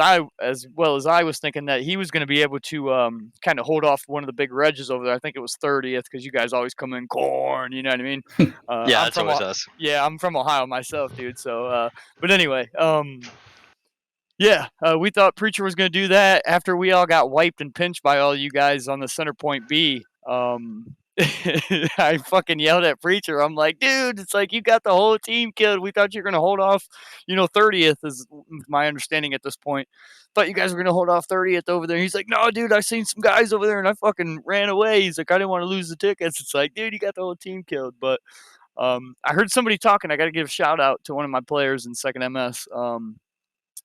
well as I was thinking, that he was going to be able to kind of hold off one of the big redges over there. I think it was 30th, because you guys always come in corn. You know what I mean? Yeah, I'm it's from always us. Yeah, I'm from Ohio myself, dude. So, but anyway, yeah, we thought Preacher was going to do that after we all got wiped and pinched by all you guys on the center point B. I fucking yelled at Preacher. I'm like, dude, it's like you got the whole team killed. We thought you were going to hold off, 30th is my understanding at this point. Thought you guys were going to hold off 30th over there. He's like, no, dude, I seen some guys over there and I fucking ran away. He's like, I didn't want to lose the tickets. It's like, dude, you got the whole team killed. But I heard somebody talking. I got to give a shout out to one of my players in second MS.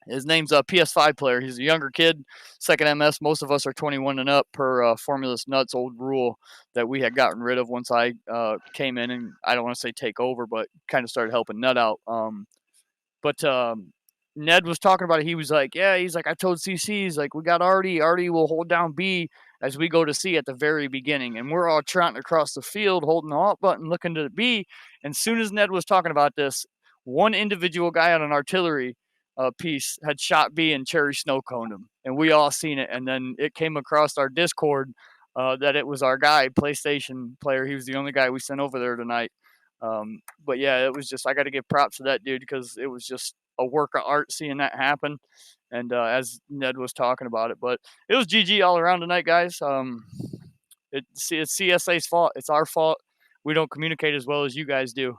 His name's a PS5 player. He's a younger kid, second MS. Most of us are 21 and up per Formulous Nuts old rule that we had gotten rid of once I came in, and I don't want to say take over, but kind of started helping Nut out. But Ned was talking about it. He was like, yeah, he's like, I told CC, he's like, we got Artie. Artie will hold down B as we go to C at the very beginning. And we're all trotting across the field, holding the alt button, looking to the B. And as soon as Ned was talking about this, one individual guy on an artillery piece had shot B and cherry snow coned him, and we all seen it. And then it came across our Discord that it was our guy, PlayStation player. He was the only guy we sent over there tonight. But yeah, it was just, I got to give props to that dude, because it was just a work of art seeing that happen. And as Ned was talking about it, but it was GG all around tonight, guys. It's CSA's fault. It's our fault. We don't communicate as well as you guys do.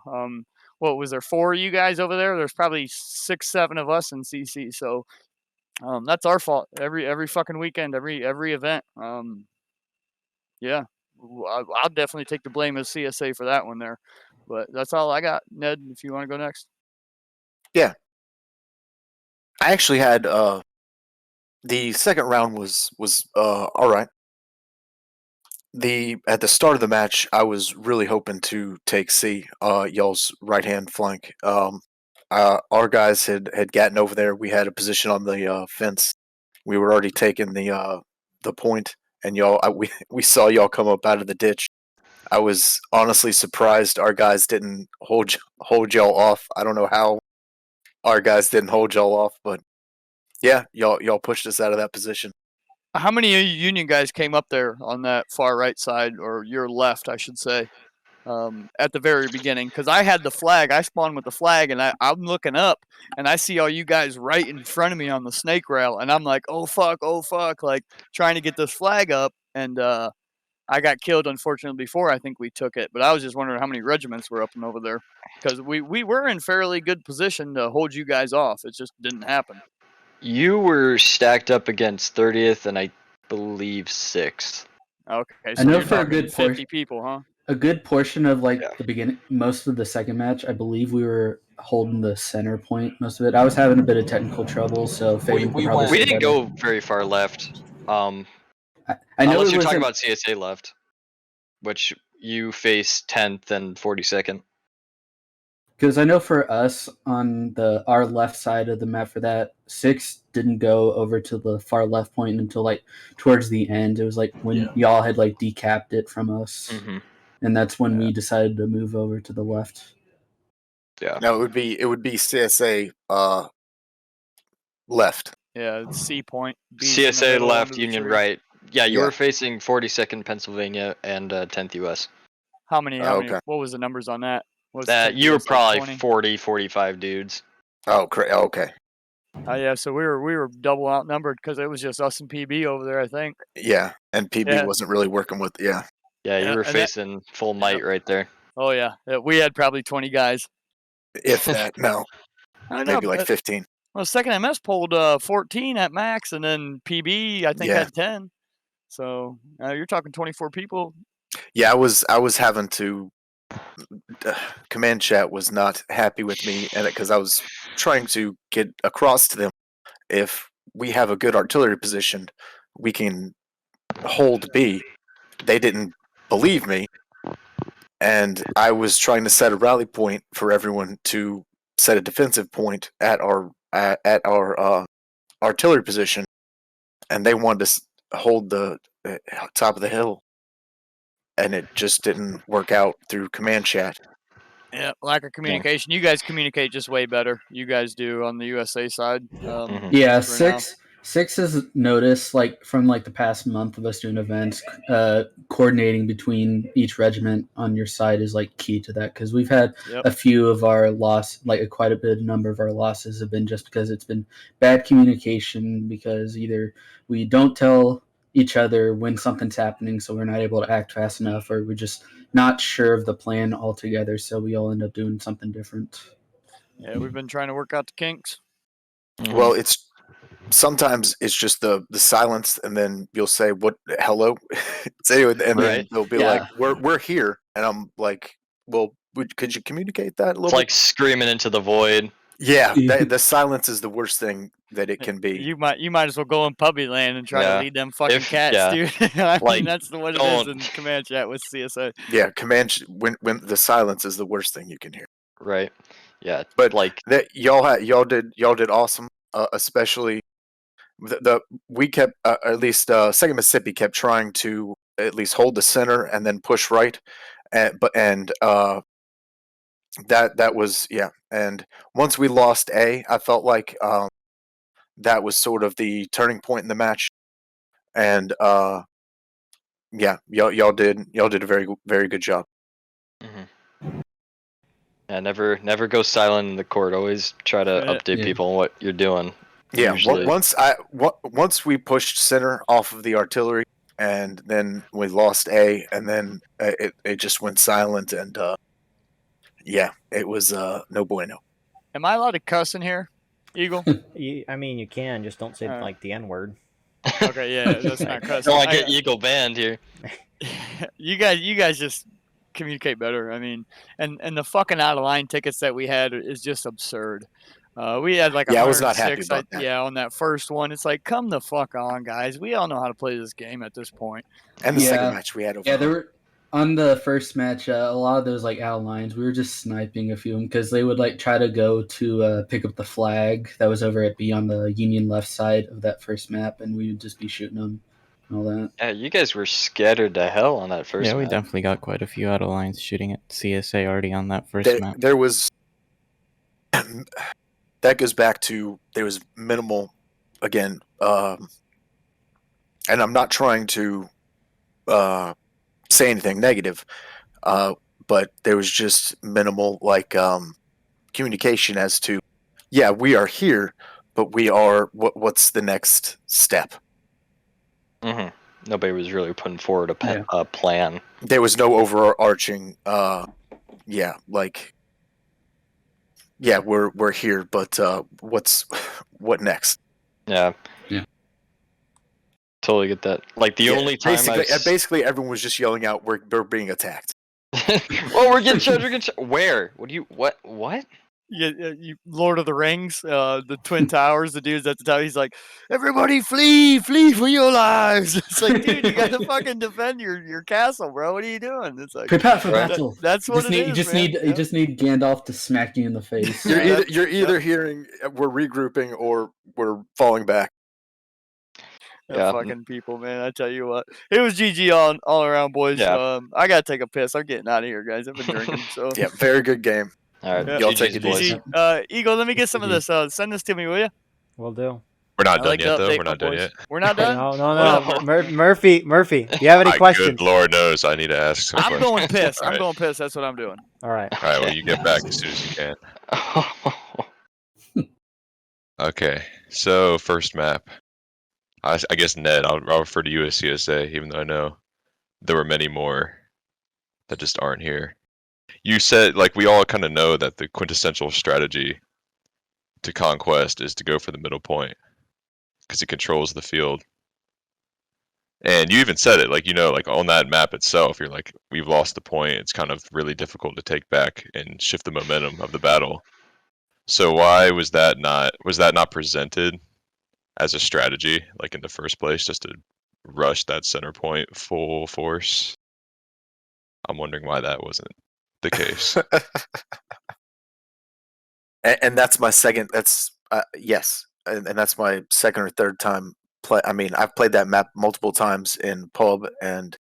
What was there, 4 of you guys over there? There's probably 6, 7 of us in CC. So that's our fault. Every fucking weekend, every event. Yeah, I'll definitely take the blame as CSA for that one there. But that's all I got. Ned, if you want to go next. Yeah. I actually had the second round was all right. At the start of the match, I was really hoping to take C, y'all's right hand flank. Our guys had gotten over there. We had a position on the fence. We were already taking the point, and we saw y'all come up out of the ditch. I was honestly surprised our guys didn't hold y'all off. I don't know how our guys didn't hold y'all off, but yeah, y'all pushed us out of that position. How many Union guys came up there on that far right side, or your left, I should say, at the very beginning? Because I had the flag. I spawned with the flag, and I'm looking up, and I see all you guys right in front of me on the snake rail, and I'm like, oh, fuck, like trying to get this flag up, and I got killed, unfortunately, before I think we took it. But I was just wondering how many regiments were up and over there, because we were in fairly good position to hold you guys off. It just didn't happen. You were stacked up against 30th and I believe 6th. Okay, so I know you're for a talking good 50 people, huh? A good portion of the beginning, most of the second match, I believe we were holding the center point most of it. I was having a bit of technical trouble, so Fabian could probably We say didn't better. go very far left. I know unless it you're talking wasn't- about CSA left, which you face 10th and 42nd. Because I know for us on our left side of the map for that, 6 didn't go over to the far left point until towards the end. It was when y'all had decapped it from us, and that's when we decided to move over to the left. Yeah. No, it would be CSA left. Yeah, it's C point. B's CSA left, under the Union tree. right. Yeah, you Yeah. were facing 42nd Pennsylvania and 10th US. How many? Okay. What was the numbers on that? Was You were 10th US probably 20? 40, 45 dudes. Oh, okay. Yeah, so we were double outnumbered because it was just us and PB over there, I think. Yeah, and PB wasn't really working with Yeah, you were facing full might right there. Oh yeah, we had probably 20 guys. If that, no. I know, Maybe 15. Well, second MS pulled 14 at max, and then PB I think had 10. So you're talking 24 people. Yeah, I was having to. Command chat was not happy with me, and because I was trying to get across to them, if we have a good artillery position, we can hold B. They didn't believe me, and I was trying to set a rally point for everyone to set a defensive point at our artillery position, and they wanted to hold the top of the hill, and it just didn't work out through command chat. Yeah, lack of communication. You guys communicate just way better. You guys do on the USA side. Yeah, for now. six has noticed like from like the past month of us doing events, coordinating between each regiment on your side is like key to that because we've had Yep. a few of our quite a bit number of our losses have been just because it's been bad communication because either we don't tell each other when something's happening, so we're not able to act fast enough, or we're just not sure of the plan altogether, so we all end up doing something different. Yeah, we've been trying to work out the kinks. Well, it's sometimes it's just the silence, and then you'll say, "What? Hello?" So anyway, and then they'll be like, "We're here," and I'm like, "Well, could you communicate that a little?" It's like screaming into the void. Yeah, the silence is the worst thing that it can be. You might as well go in puppy land and try to Yeah. lead them fucking If- cats, yeah. dude. I Like, mean, that's what it is in command chat with CSA. Yeah, when the silence is the worst thing you can hear. Right. Yeah. But like that y'all did awesome, especially we kept at least Second Mississippi kept trying to at least hold the center and then push right, that was and once we lost I felt like that was sort of the turning point in the match, and y'all did a very good job. Yeah, never go silent in the court. Always try to update people on what you're doing. Yeah, usually. once we pushed center off of the artillery, and then we lost and then it just went silent, and it was no bueno. Am I allowed to cuss in here, Eagle? I mean, you can, just don't say Alright. the N-word. Okay, yeah, that's not cussing. Don't get Eagle banned here. You guys just communicate better. I mean, and the fucking out of line tickets that we had is just absurd. We had like I was not happy 106, about that. Yeah, on that first one. It's like, come the fuck on, guys. We all know how to play this game at this point. And the second match we had over. Yeah, there were on the first match a lot of those like out lines. We were just sniping a few of them because they would like try to go to pick up the flag that was over at B on the Union left side of that first map, and we would just be shooting them and all that. Yeah, you guys were scattered to hell on that first Yeah, we map. definitely got quite a few out of lines shooting at CSA already on that first map. There was that goes back to there was minimal again, and I'm not trying to say anything negative, but there was just minimal communication as to we are here, but we are what's the next step. Nobody was really putting forward a plan. There was no overarching we're here, but what next? Yeah. Totally get that. Like the only time basically everyone was just yelling out, we're being attacked. Oh, we're getting charged. Where? What? You Lord of the Rings, the Twin Towers, the dudes at the top. He's like, everybody flee for your lives. It's like, dude, you got to fucking defend your castle, bro. What are you doing? It's like, prepare for battle. That's what it is. You just need Gandalf to smack you in the face. You're either hearing we're regrouping or we're falling back. Fucking people, man. I tell you what, it was GG all around, boys. Yeah. I gotta take a piss. I'm getting out of here, guys. I've been drinking. So yeah, very good game. All right, y'all take it easy. Eagle, let me get some of this. Send this to me, will you? Will do. We're not done yet, though. We're not done yet. We're not done. No. Murphy, do you have any questions? Good Lord knows I need to ask some questions. Going piss. All right. I'm going piss. That's what I'm doing. All right. All right, well, you get back as soon as you can. Okay, so first map. I guess Ned, I'll refer to you as CSA, even though I know there were many more that just aren't here. You said, we all kind of know that the quintessential strategy to conquest is to go for the middle point because it controls the field. And you even said it, on that map itself, you're like, we've lost the point. It's kind of really difficult to take back and shift the momentum of the battle. So why was that not presented as a strategy, in the first place, just to rush that center point full force? I'm wondering why that wasn't the case. And that's my second. That's yes, and that's my second or third time play. I mean, I've played that map multiple times in pub, and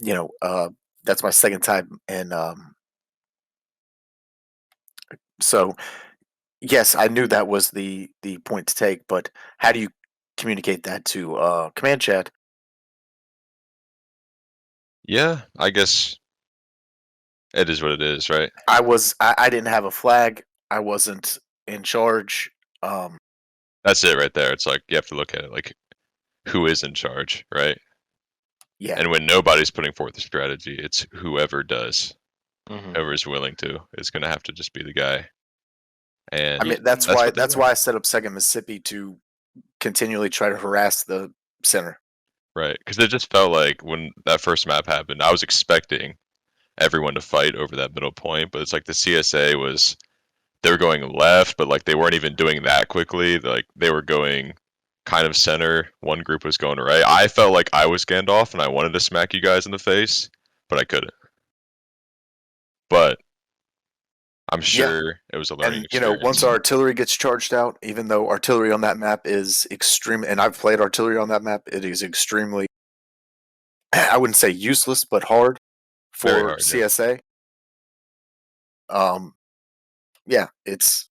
that's my second time in So yes, I knew that was the point to take, but how do you communicate that to command chat? Yeah, I guess it is what it is, right? I didn't have a flag. I wasn't in charge. That's it right there. It's like you have to look at it like who is in charge, right? Yeah. And when nobody's putting forth a strategy, it's whoever does. Mm-hmm. Whoever's willing to is going to have to just be the guy. And I mean, that's why what they're doing. I set up Second Mississippi to continually try to harass the center. Right, because it just felt like when that first map happened, I was expecting everyone to fight over that middle point, but it's like the CSA was they were going left, but like they weren't even doing that quickly. Like they were going kind of center. One group was going right. I felt like I was Gandalf and I wanted to smack you guys in the face, but I couldn't. But I'm sure it was a learning And experience. once artillery gets charged out, even though artillery on that map is extreme, and I've played artillery on that map, it is extremely, I wouldn't say useless, but hard for Very hard, yeah. CSA. Yeah, it's.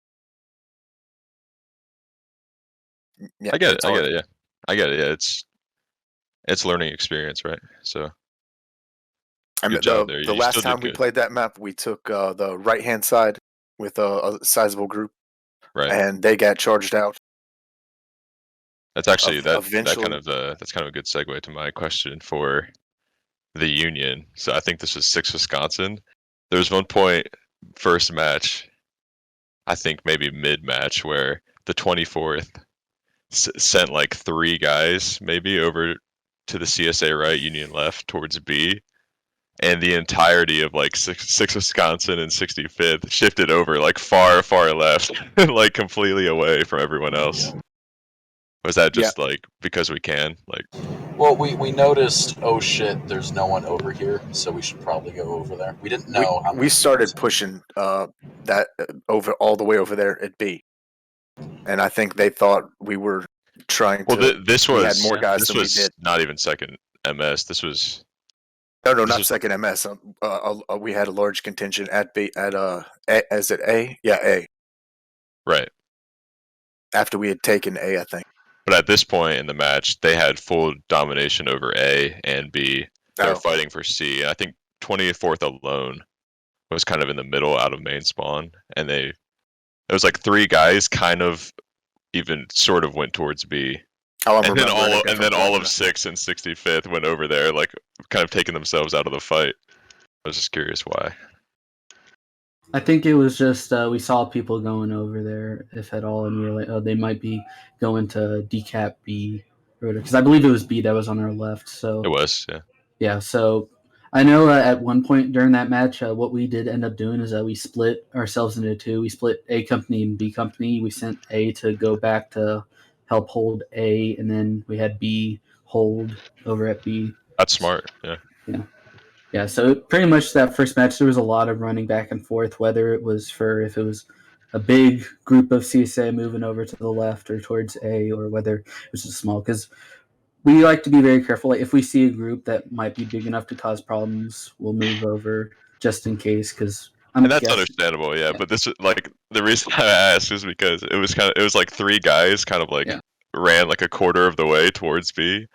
Yeah, I get it. it's I get hard. it. Yeah, I get it. Yeah, it's learning experience, right? So I mean, good job there. the You last still time did we good. played that map, we took the right hand side with a sizable group, Right. and they got charged out. That's actually Eventually, that's kind of a good segue to my question for the Union. So I think this was 6 Wisconsin. There was one point first match, I think maybe mid match, where the 24th sent like 3 guys maybe over to the CSA right, Union left towards B, and the entirety of like 6 Wisconsin and 65th shifted over like far left, like completely away from everyone else. Was that just like because we can? Like, well, we noticed, oh shit, there's no one over here, so we should probably go over there. We didn't know how many we started pushing that over all the way over there at B, and I think they thought we were trying to. We had more guys than we did. Not even second MS. This was No, not second MS. We had a large contingent at B at is it A? Yeah, A. Right. After we had taken A, I think. But at this point in the match, they had full domination over A and B. They were fighting for C. And I think 24th alone was kind of in the middle out of main spawn. And it was like 3 guys kind of even sort of went towards B. And then all of 6 and 65th went over there, like kind of taking themselves out of the fight. I was just curious why. I think it was just we saw people going over there, if at all, and we were like, oh, they might be going to decap B, because I believe it was B that was on our left. So it was, yeah. Yeah, so I know at one point during that match, what we did end up doing is we split ourselves into 2. We split A company and B company. We sent A to go back to help hold A, and then we had B hold over at B. That's smart, yeah. Yeah, so pretty much that first match, there was a lot of running back and forth, whether it was if it was a big group of CSA moving over to the left or towards A, or whether it was just small, because we like to be very careful. Like if we see a group that might be big enough to cause problems, we'll move over just in case. And that's understandable, yeah. But this is like the reason I asked is because it was like 3 guys kind of like ran like a quarter of the way towards B,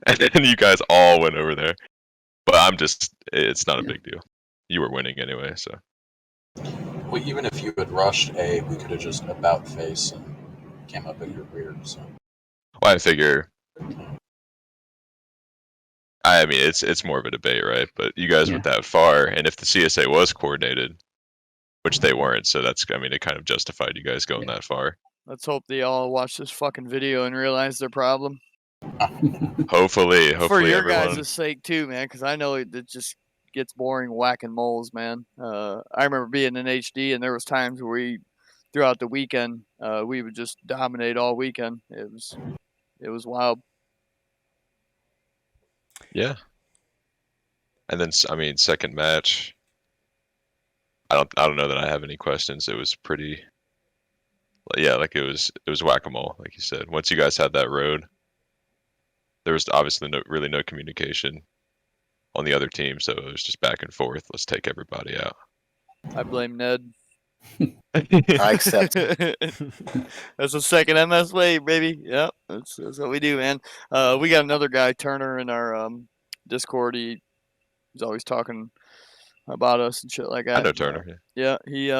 and then you guys all went over there. But it's not a big deal. You were winning anyway, so. Well, even if you had rushed A, we could have just about face and came up at your rear. So. Well, I figure. I mean, it's more of a debate, right? But you guys went that far, and if the CSA was coordinated, which they weren't, so it kind of justified you guys going that far. Let's hope they all watch this fucking video and realize their problem. Hopefully For your everyone... guys' sake too, man, because I know it just gets boring whacking moles, man. I remember being in HD, and there was times where throughout the weekend, we would just dominate all weekend. It was wild. Yeah. And then second match. I don't know that I have any questions. It was pretty. Yeah, like it was whack-a-mole, like you said. Once you guys had that road, there was obviously really no communication on the other team, so it was just back and forth. Let's take everybody out. I blame Ned. I accept. That's the second MS way, baby. Yep, that's what we do, man. We got another guy, Turner, in our Discord. He's always talking about us and shit like that. I know Turner. Yeah, he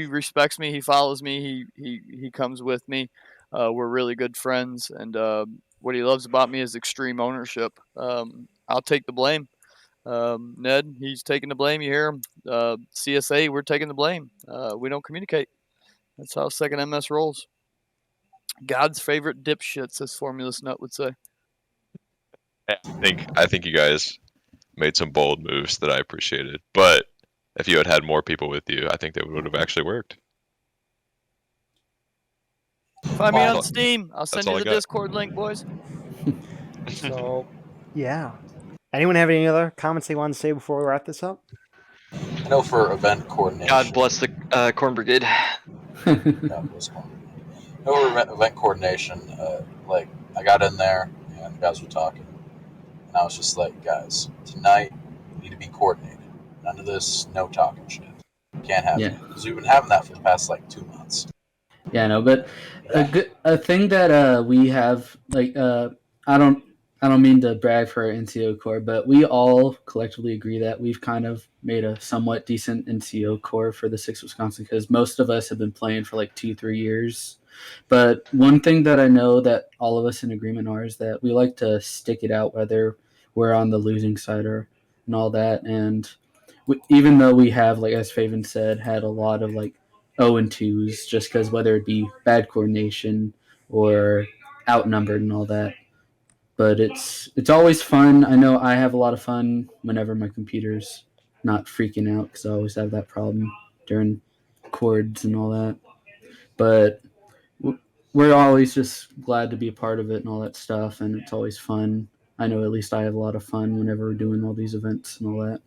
respects me. He follows me. He comes with me. We're really good friends, and what he loves about me is extreme ownership. I'll take the blame. Ned, he's taking the blame. You hear him? CSA, we're taking the blame. We don't communicate. That's how second MS rolls. God's favorite dipshits, as Formulous Nut would say. I think you guys made some bold moves that I appreciated. But if you had more people with you, I think they would have actually worked. Find me on Steam. I'll send you the Discord link, boys. So, yeah. Anyone have any other comments they want to say before we wrap this up? I know for event coordination. God bless the Corn Brigade. God bless Corn Brigade. I know for event coordination, like I got in there and the guys were talking, and I was just like, guys, tonight we need to be coordinated. None of this no talking shit. Can't have it because we've been having that for the past like 2 months. Yeah, no, but a thing that we have, like, I don't mean to brag for our NCO core, but we all collectively agree that we've kind of made a somewhat decent NCO core for the 6th Wisconsin, because most of us have been playing for like 2-3 years. But one thing that I know that all of us in agreement are is that we like to stick it out, whether we're on the losing side or and all that. And even though we have, like as Faven said, had a lot of like 0-2s, just because whether it be bad coordination or outnumbered and all that. But it's always fun. I know I have a lot of fun whenever my computer's not freaking out, because I always have that problem during chords and all that. But we're always just glad to be a part of it and all that stuff, and it's always fun. I know at least I have a lot of fun whenever we're doing all these events and all that.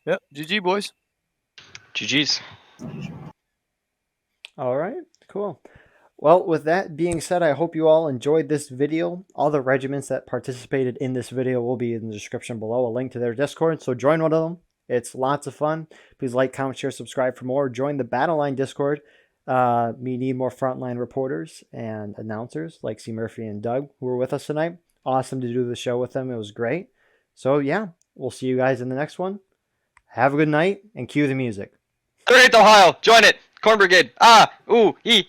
Yep, GG, boys. GG's. All right, cool. Well, with that being said, I hope you all enjoyed this video. All the regiments that participated in this video will be in the description below, a link to their Discord, so join one of them. It's lots of fun. Please like, comment, share, subscribe for more. Join the Battle Line Discord. We need more frontline reporters and announcers like C. Murphy and Doug, who were with us tonight. Awesome to do the show with them. It was great. So, yeah, we'll see you guys in the next one. Have a good night, and cue the music. 38th Ohio, join it. Corn Brigade. Ah, ooh, ee.